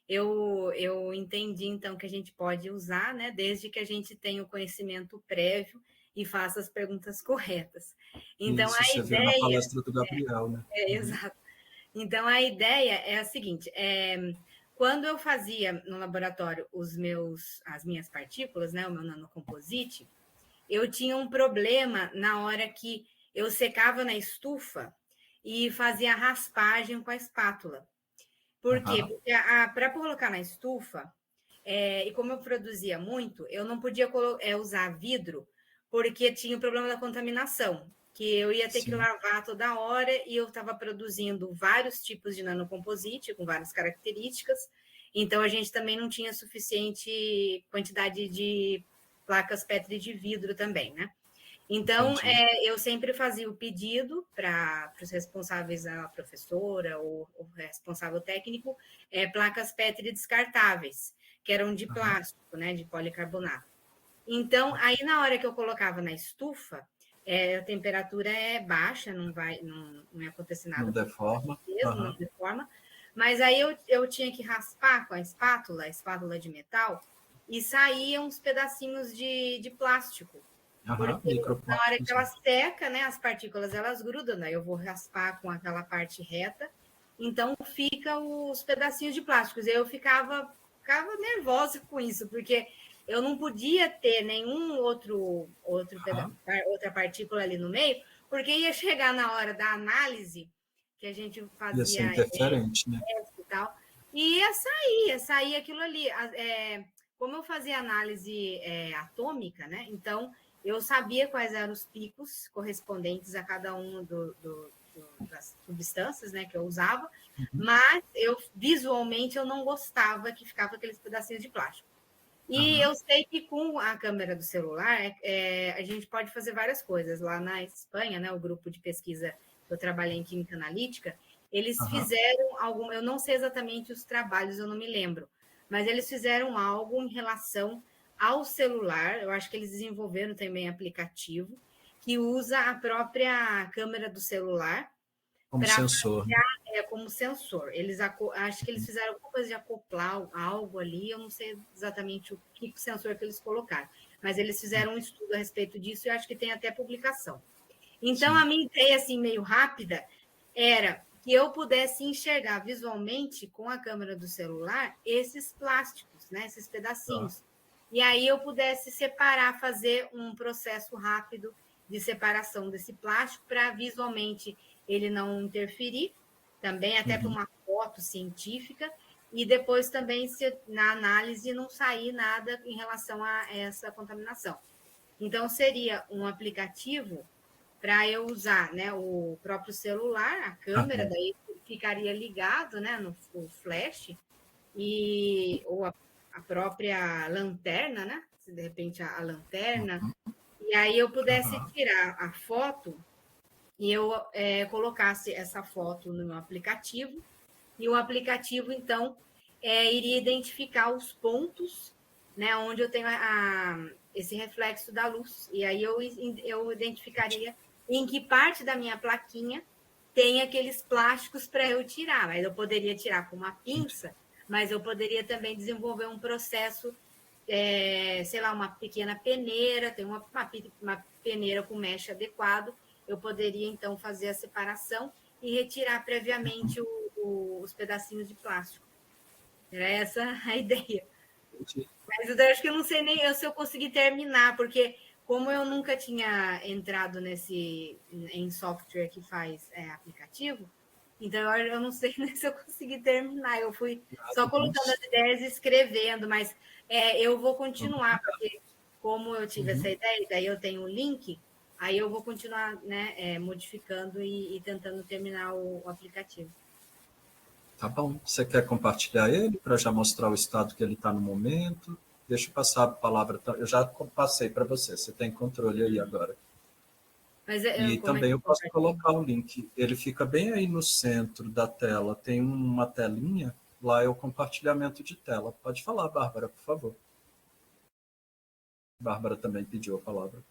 eu entendi, então, que a gente pode usar, né? Desde que a gente tenha o conhecimento prévio e faça as perguntas corretas. Então, isso, você viu na palestra do Gabriel, né? Exato. Então, a ideia é a seguinte: quando eu fazia no laboratório as minhas partículas, né, o meu nanocomposite, eu tinha um problema na hora que eu secava na estufa e fazia raspagem com a espátula. Por quê? Porque para colocar na estufa, e como eu produzia muito, eu não podia usar vidro, porque tinha o problema da contaminação, que eu ia ter que lavar toda hora, e eu estava produzindo vários tipos de nanocomposite, com várias características, então a gente também não tinha suficiente quantidade de placas Petri de vidro também, né? Então, eu sempre fazia o pedido para os responsáveis, a professora ou o responsável técnico, placas Petri descartáveis, que eram de plástico, né, de policarbonato. Então, aí na hora que eu colocava na estufa, a temperatura é baixa, não vai acontecer nada. Não deforma. Mesmo, não deforma. Mas aí eu tinha que raspar com a espátula de metal, e saíam uns pedacinhos de plástico. Porque na hora que ela seca, né, as partículas elas grudam, né? Eu vou raspar com aquela parte reta, então fica os pedacinhos de plásticos. Eu ficava nervosa com isso, porque eu não podia ter nenhum outra partícula ali no meio, porque ia chegar na hora da análise que a gente fazia. Ia ser interferente, né? E tal, e ia sair aquilo ali. Como eu fazia análise atômica, né? Então eu sabia quais eram os picos correspondentes a cada um das substâncias, né, que eu usava, mas visualmente eu não gostava que ficava aqueles pedacinhos de plástico. E eu sei que com a câmera do celular a gente pode fazer várias coisas. Lá na Espanha, né, o grupo de pesquisa que eu trabalhei em química analítica, eles fizeram algum, eu não sei exatamente os trabalhos, eu não me lembro, mas eles fizeram algo em relação ao celular. Eu acho que eles desenvolveram também aplicativo que usa a própria câmera do celular como sensor. Como sensor. Acho que eles fizeram alguma coisa de acoplar algo ali, eu não sei exatamente o que sensor que eles colocaram, mas eles fizeram um estudo a respeito disso e acho que tem até publicação. Então, a minha ideia, assim, meio rápida, era que eu pudesse enxergar visualmente com a câmera do celular esses plásticos, né, esses pedacinhos. E aí eu pudesse separar, fazer um processo rápido de separação desse plástico para visualmente ele não interferir, também até para uma foto científica, e depois também na análise não sair nada em relação a essa contaminação. Então, seria um aplicativo para eu usar, né, o próprio celular, a câmera, daí ficaria ligado, né, no flash, ou a própria lanterna, né? Se de repente a lanterna, e aí eu pudesse tirar a foto e eu colocasse essa foto no meu aplicativo, e o aplicativo, então, iria identificar os pontos, né, onde eu tenho esse reflexo da luz, e aí eu identificaria em que parte da minha plaquinha tem aqueles plásticos para eu tirar, mas eu poderia tirar com uma pinça, mas eu poderia também desenvolver um processo, sei lá, uma pequena peneira, tem uma peneira com mesh adequado, eu poderia, então, fazer a separação e retirar previamente os pedacinhos de plástico. Era essa a ideia. Mas eu acho que eu não sei nem se eu consegui terminar, porque como eu nunca tinha entrado em software que faz aplicativo, então eu não sei nem se eu consegui terminar. Eu fui só colocando as ideias e escrevendo, mas eu vou continuar, porque como eu tive essa ideia, daí eu tenho o link, aí eu vou continuar, né, modificando e tentando terminar o aplicativo. Tá bom. Você quer compartilhar ele para já mostrar o estado que ele está no momento? Deixa eu passar a palavra. Eu já passei para você. Você tem controle aí agora. Mas e também eu posso colocar o link. Ele fica bem aí no centro da tela. Tem uma telinha. Lá é o compartilhamento de tela. Pode falar, Bárbara, por favor. Bárbara também pediu a palavra.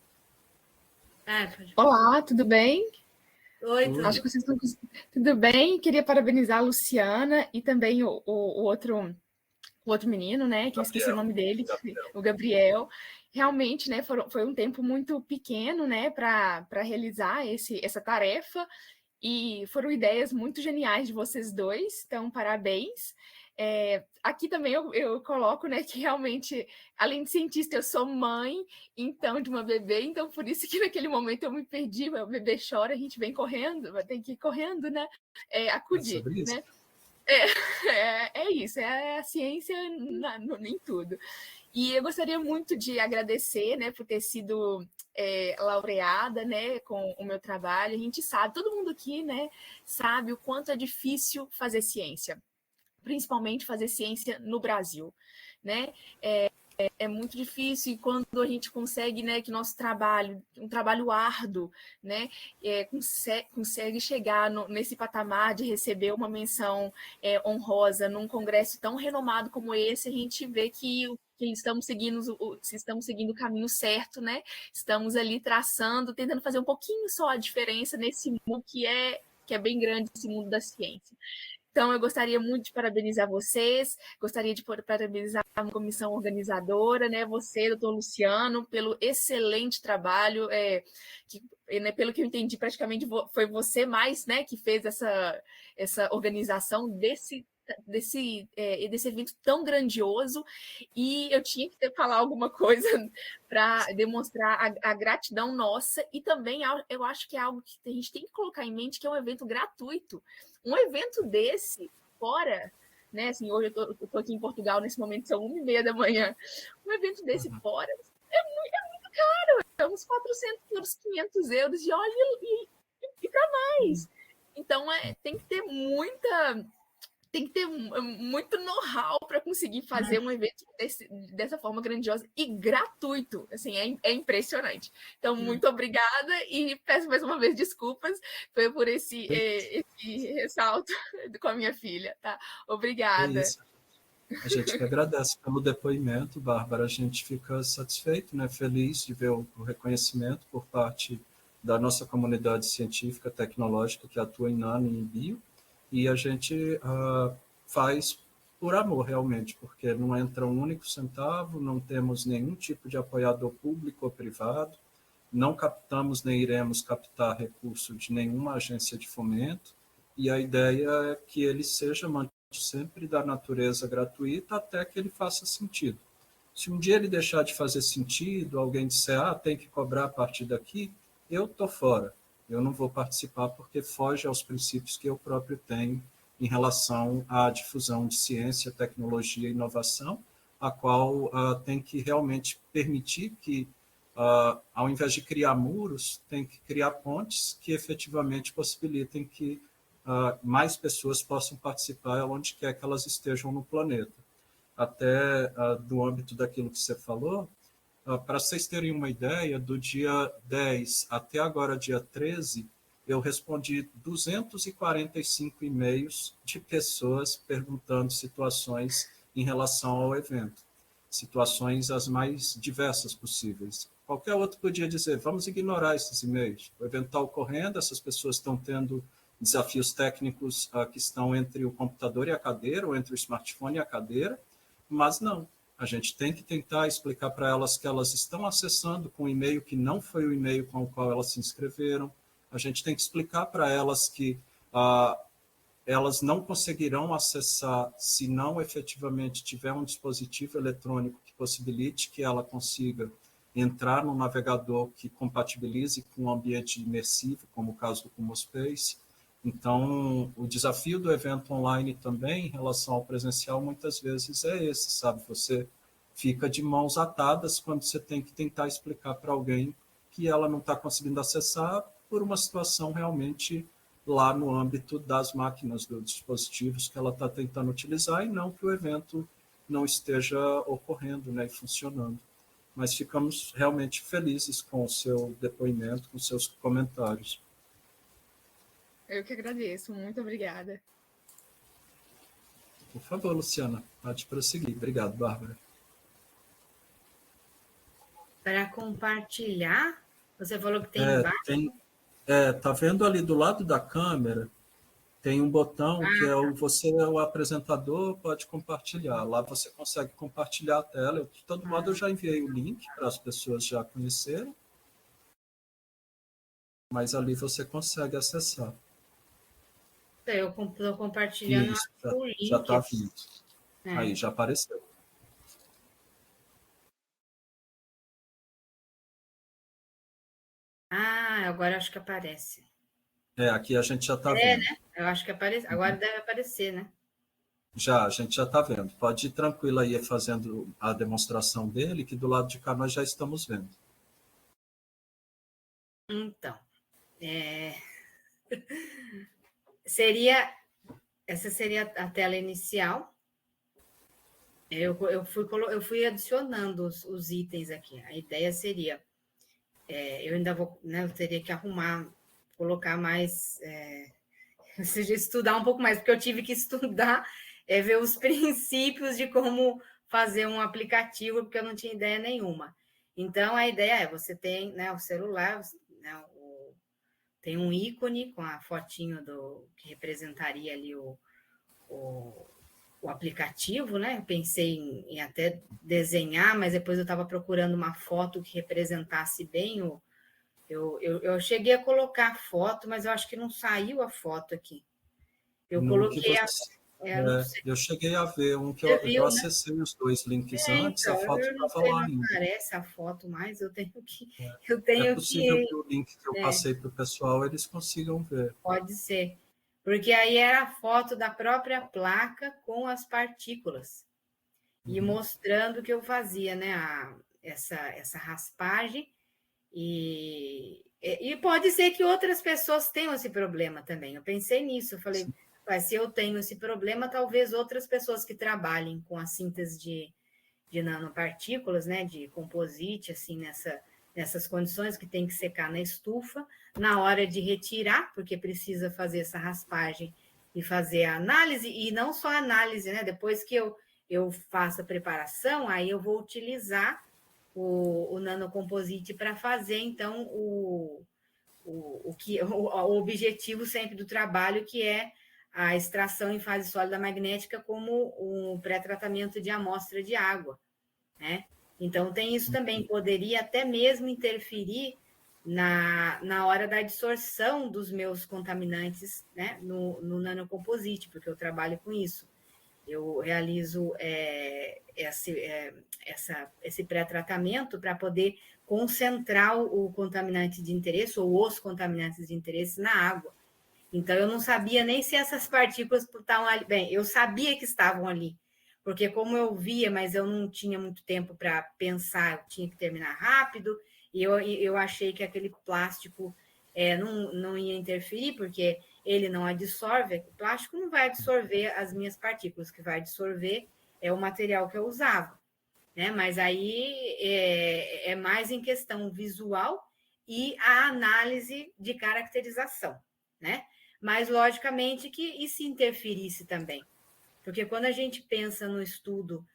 Olá, tudo bem? Oi, tudo. Acho que vocês estão tudo bem. Queria parabenizar a Luciana e também o outro menino, né? Que eu esqueci o nome dele, o Gabriel. Realmente, né? Foi um tempo muito pequeno, né? Para realizar essa tarefa. E foram ideias muito geniais de vocês dois. Então, parabéns. Aqui também eu coloco, né, que realmente, além de cientista, eu sou mãe, então, de uma bebê, então por isso que naquele momento eu me perdi, o bebê chora, a gente vem correndo, vai ter que ir correndo, né, acudir, né? É isso, é a ciência em tudo. E eu gostaria muito de agradecer, né, por ter sido laureada, né, com o meu trabalho. A gente sabe, todo mundo aqui, né, sabe o quanto é difícil fazer ciência, principalmente fazer ciência no Brasil, né? É muito difícil, e quando a gente consegue, né, que nosso trabalho, um trabalho árduo, né, consegue chegar nesse patamar de receber uma menção honrosa num congresso tão renomado como esse, a gente vê que que estamos seguindo se estamos seguindo o caminho certo, né? Estamos ali traçando, tentando fazer um pouquinho só a diferença nesse mundo que é bem grande, esse mundo da ciência. Então, eu gostaria muito de parabenizar vocês, gostaria de parabenizar a comissão organizadora, né? Você, doutor Luciano, pelo excelente trabalho, né, pelo que eu entendi, praticamente foi você mais, né, que fez essa organização desse evento tão grandioso, e eu tinha que falar alguma coisa para demonstrar a gratidão nossa, e também eu acho que é algo que a gente tem que colocar em mente, que é um evento gratuito. Um evento desse, fora, né, assim, hoje eu tô aqui em Portugal, nesse momento são 1h30 da manhã, um evento desse fora é muito caro, é uns 400, uns 500 euros, e olha, e para mais. Então, tem que ter muito know-how para conseguir fazer um evento dessa forma grandiosa e gratuito. Assim, é impressionante. Então, muito obrigada e peço mais uma vez desculpas por esse ressalto com a minha filha. Tá? Obrigada. É isso. A gente que agradece pelo depoimento, Bárbara. A gente fica satisfeito, né? Feliz de ver o reconhecimento por parte da nossa comunidade científica, tecnológica, que atua em nano e em bio. E a gente faz por amor, realmente, porque não entra um único centavo, não temos nenhum tipo de apoiador público ou privado, não captamos nem iremos captar recursos de nenhuma agência de fomento, e a ideia é que ele seja mantido sempre da natureza gratuita até que ele faça sentido. Se um dia ele deixar de fazer sentido, alguém disser, tem que cobrar a partir daqui, eu estou fora. Eu não vou participar porque foge aos princípios que eu próprio tenho em relação à difusão de ciência, tecnologia e inovação, a qual tem que realmente permitir que, ao invés de criar muros, tem que criar pontes que efetivamente possibilitem que mais pessoas possam participar onde quer que elas estejam no planeta. Até do âmbito daquilo que você falou, para vocês terem uma ideia, do dia 10 até agora, dia 13, eu respondi 245 e-mails de pessoas perguntando situações em relação ao evento. Situações as mais diversas possíveis. Qualquer outro podia dizer, vamos ignorar esses e-mails. O evento está ocorrendo, essas pessoas estão tendo desafios técnicos que estão entre o computador e a cadeira, ou entre o smartphone e a cadeira, mas não. A gente tem que tentar explicar para elas que elas estão acessando com um e-mail que não foi o e-mail com o qual elas se inscreveram. A gente tem que explicar para elas que elas não conseguirão acessar se não efetivamente tiver um dispositivo eletrônico que possibilite que ela consiga entrar no navegador que compatibilize com um ambiente imersivo, como o caso do Cumospace. Então, o desafio do evento online também, em relação ao presencial, muitas vezes é esse, sabe? Você fica de mãos atadas quando você tem que tentar explicar para alguém que ela não está conseguindo acessar por uma situação realmente lá no âmbito das máquinas, dos dispositivos que ela está tentando utilizar, e não que o evento não esteja ocorrendo, né, e funcionando. Mas ficamos realmente felizes com o seu depoimento, com os seus comentários. Eu que agradeço, muito obrigada. Por favor, Luciana, pode prosseguir. Obrigado, Bárbara. Para compartilhar, você falou que tem embaixo? Tá vendo ali do lado da câmera, tem um botão que é você é o apresentador, pode compartilhar. Lá você consegue compartilhar a tela. De todo modo, eu já enviei o link para as pessoas já conhecerem, mas ali você consegue acessar. Eu estou compartilhando o link. Já está vindo. Aí, já apareceu. Agora acho que aparece. Aqui a gente já está vendo. Né? Eu acho que aparece. Agora deve aparecer, né? A gente já está vendo. Pode ir tranquilo aí fazendo a demonstração dele, que do lado de cá nós já estamos vendo. Então, essa seria a tela inicial. Eu fui adicionando os itens aqui. A ideia seria, eu ainda vou, né, eu teria que colocar mais, ou seja, estudar um pouco mais, porque eu tive que estudar, ver os princípios de como fazer um aplicativo, porque eu não tinha ideia nenhuma. Então, a ideia é, você tem, né, o celular, né, tem um ícone com a fotinho que representaria ali o aplicativo, né? Eu pensei em até desenhar, mas depois eu estava procurando uma foto que representasse bem eu cheguei a colocar a foto, mas eu acho que não saiu a foto aqui. Eu coloquei não sei. Eu cheguei a ver um que eu acessei, né? Os 2 links antes, então, a foto estava lá ainda. Não aparece a foto mais, eu tenho que... É possível que o link que eu passei para o pessoal, eles consigam ver. Pode ser. Porque aí era a foto da própria placa com as partículas. E mostrando o que eu fazia, né? Essa raspagem. E pode ser que outras pessoas tenham esse problema também. Eu pensei nisso, eu falei, se eu tenho esse problema, talvez outras pessoas que trabalhem com a síntese de nanopartículas, né, de composite, assim, nessas condições que tem que secar na estufa, na hora de retirar, porque precisa fazer essa raspagem e fazer a análise, e não só a análise, né, depois que eu faço a preparação, aí eu vou utilizar o nanocomposite para fazer, então, o objetivo sempre do trabalho, que é a extração em fase sólida magnética como um pré-tratamento de amostra de água, né? Então, tem isso também, poderia até mesmo interferir na hora da adsorção dos meus contaminantes, né, no nanocomposite, porque eu trabalho com isso. Eu realizo esse pré-tratamento para poder concentrar o contaminante de interesse ou os contaminantes de interesse na água. Então, eu não sabia nem se essas partículas estavam ali. Bem, eu sabia que estavam ali, porque como eu via, mas eu não tinha muito tempo para pensar, eu tinha que terminar rápido, e eu achei que aquele plástico não ia interferir, porque ele não absorve, o plástico não vai absorver as minhas partículas, o que vai absorver é o material que eu usava, né? Mas aí é mais em questão visual e a análise de caracterização, né? Mas, logicamente, e se interferisse também? Porque quando a gente pensa no estudo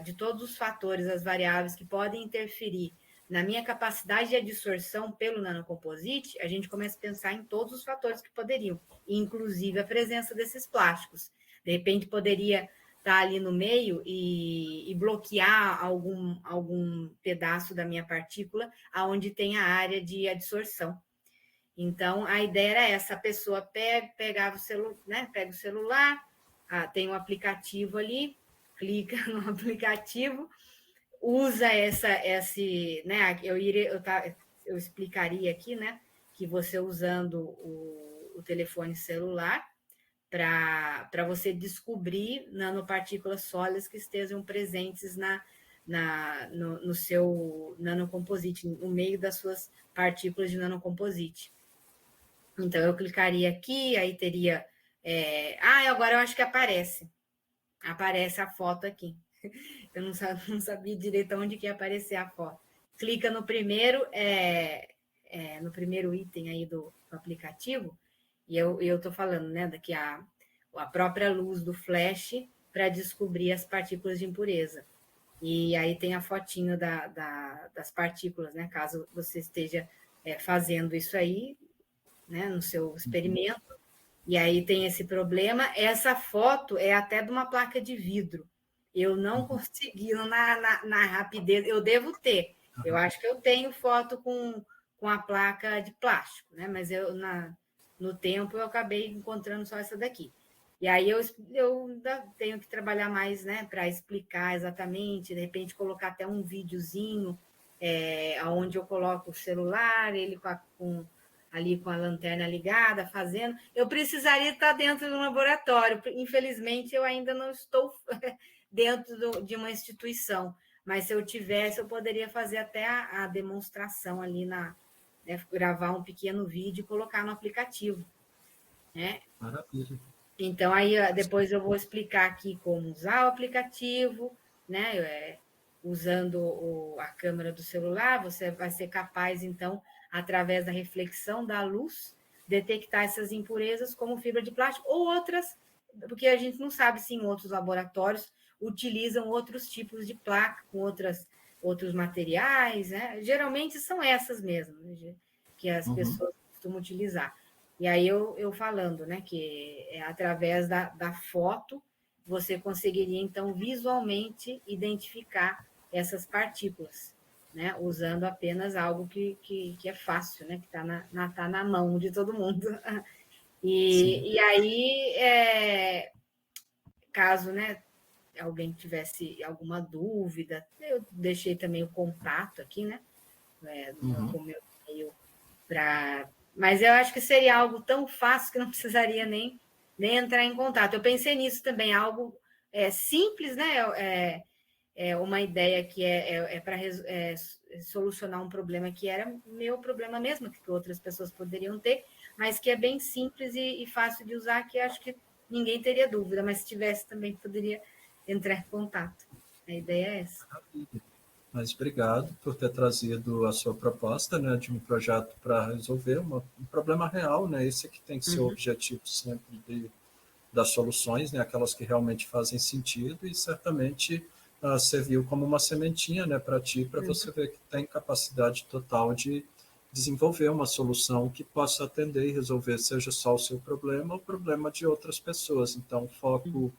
de todos os fatores, as variáveis que podem interferir na minha capacidade de adsorção pelo nanocomposite, a gente começa a pensar em todos os fatores que poderiam, inclusive a presença desses plásticos. De repente, poderia estar ali no meio e bloquear algum pedaço da minha partícula aonde tem a área de adsorção. Então, a ideia era essa, a pessoa pega o celular, tem um aplicativo ali, clica no aplicativo, usa né? Eu explicaria aqui, né? Que você usando o telefone celular para você descobrir nanopartículas sólidas que estejam presentes no seu nanocomposite, no meio das suas partículas de nanocomposite. Então, eu clicaria aqui, aí teria... agora eu acho que aparece a foto aqui. Eu não sabia direito onde que ia aparecer a foto. Clica no primeiro item aí do aplicativo, e eu estou falando, né, daqui a própria luz do flash para descobrir as partículas de impureza. E aí tem a fotinho das partículas, né, caso você esteja fazendo isso aí, né, no seu experimento, e aí tem esse problema. Essa foto é até de uma placa de vidro. Eu não consegui na rapidez, eu devo ter. Eu acho que eu tenho foto com a placa de plástico, né? Mas no tempo eu acabei encontrando só essa daqui. E aí eu tenho que trabalhar mais, né, para explicar exatamente, de repente colocar até um videozinho onde eu coloco o celular, ele ali com a lanterna ligada, fazendo. Eu precisaria estar dentro do laboratório. Infelizmente, eu ainda não estou dentro de uma instituição, mas se eu tivesse, eu poderia fazer até a demonstração ali, né, gravar um pequeno vídeo e colocar no aplicativo, né? Maravilha. Então, aí depois eu vou explicar aqui como usar o aplicativo, né? Usando a câmera do celular, você vai ser capaz, então, através da reflexão da luz, detectar essas impurezas como fibra de plástico ou outras, porque a gente não sabe se em outros laboratórios utilizam outros tipos de placa, com outros materiais, né? Geralmente são essas mesmo, né? Que as pessoas costumam utilizar. E aí eu falando, né, que através da foto você conseguiria, então, visualmente identificar essas partículas, né, usando apenas algo que é fácil, né, que tá na mão de todo mundo. E aí, caso, né, alguém tivesse alguma dúvida, eu deixei também o contato aqui, né, com o meu e-mail para... Mas eu acho que seria algo tão fácil que não precisaria nem entrar em contato. Eu pensei nisso também, algo simples, né? Uma ideia que para solucionar um problema que era meu problema mesmo, que outras pessoas poderiam ter, mas que é bem simples e fácil de usar, que acho que ninguém teria dúvida, mas se tivesse também poderia entrar em contato. A ideia é essa. Mas obrigado por ter trazido a sua proposta, né, de um projeto para resolver um problema real, né? Esse que tem que ser o objetivo sempre das soluções, né, aquelas que realmente fazem sentido, e certamente serviu como uma sementinha, né, para ti, para você ver que tem capacidade total de desenvolver uma solução que possa atender e resolver, seja só o seu problema ou o problema de outras pessoas. Então, o foco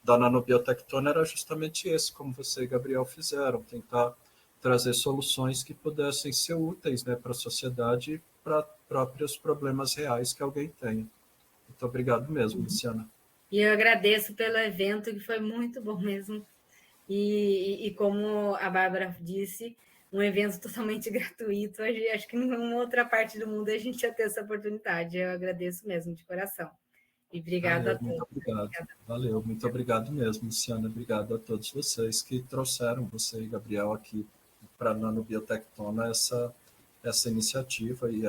da Nanobiotectona era justamente esse, como você e Gabriel fizeram, tentar trazer soluções que pudessem ser úteis, né, para a sociedade e para próprios problemas reais que alguém tem. Muito obrigado mesmo, Luciana. E eu agradeço pelo evento, que foi muito bom mesmo. E como a Bárbara disse, um evento totalmente gratuito. Acho que em nenhuma outra parte do mundo a gente ia ter essa oportunidade. Eu agradeço mesmo, de coração. E obrigada a todos. Muito obrigado. Valeu, muito obrigado mesmo, Luciana. Obrigado a todos vocês que trouxeram, você e Gabriel, aqui para a Nanobiotectona essa iniciativa. E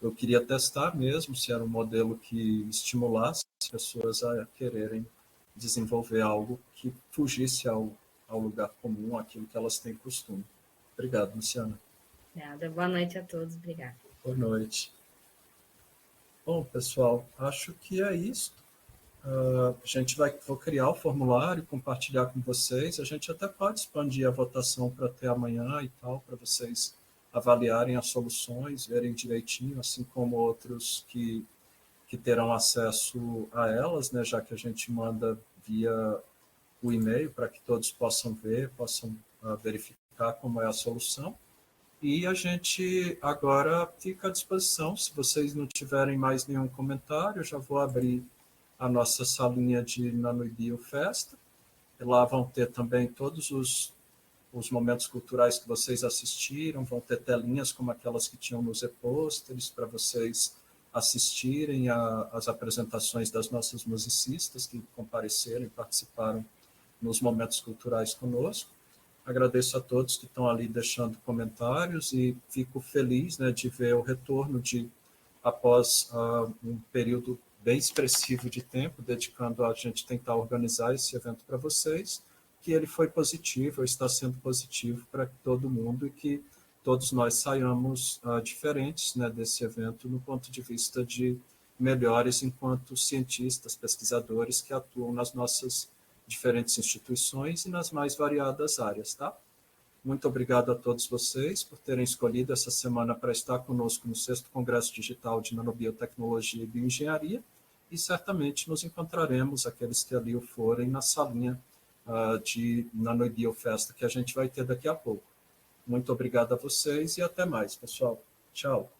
eu queria testar mesmo se era um modelo que estimulasse as pessoas a quererem desenvolver algo que fugisse ao lugar comum, aquilo que elas têm costume. Obrigado, Luciana. Obrigada. Boa noite a todos. Obrigada. Boa noite. Bom, pessoal, acho que é isso. Vou criar o formulário, compartilhar com vocês. A gente até pode expandir a votação para até amanhã e tal, para vocês avaliarem as soluções, verem direitinho, assim como outros que terão acesso a elas, né, já que a gente manda via o e-mail para que todos possam ver, possam verificar como é a solução. E a gente agora fica à disposição. Se vocês não tiverem mais nenhum comentário, eu já vou abrir a nossa salinha de NanoBio Festa. E lá vão ter também todos os momentos culturais que vocês assistiram, vão ter telinhas como aquelas que tinham nos e-posters para vocês assistirem às apresentações das nossas musicistas que compareceram e participaram nos momentos culturais conosco. Agradeço a todos que estão ali deixando comentários e fico feliz, né, de ver o retorno após um período bem expressivo de tempo, dedicando a gente tentar organizar esse evento para vocês, que ele foi positivo, está sendo positivo para todo mundo e que todos nós saiamos diferentes, né, desse evento no ponto de vista de melhores enquanto cientistas, pesquisadores que atuam nas nossas diferentes instituições e nas mais variadas áreas, tá? Muito obrigado a todos vocês por terem escolhido essa semana para estar conosco no 6º Congresso Digital de Nanobiotecnologia e Bioengenharia, e certamente nos encontraremos, aqueles que ali o forem, na salinha de NanoBio Festa que a gente vai ter daqui a pouco. Muito obrigado a vocês e até mais, pessoal. Tchau.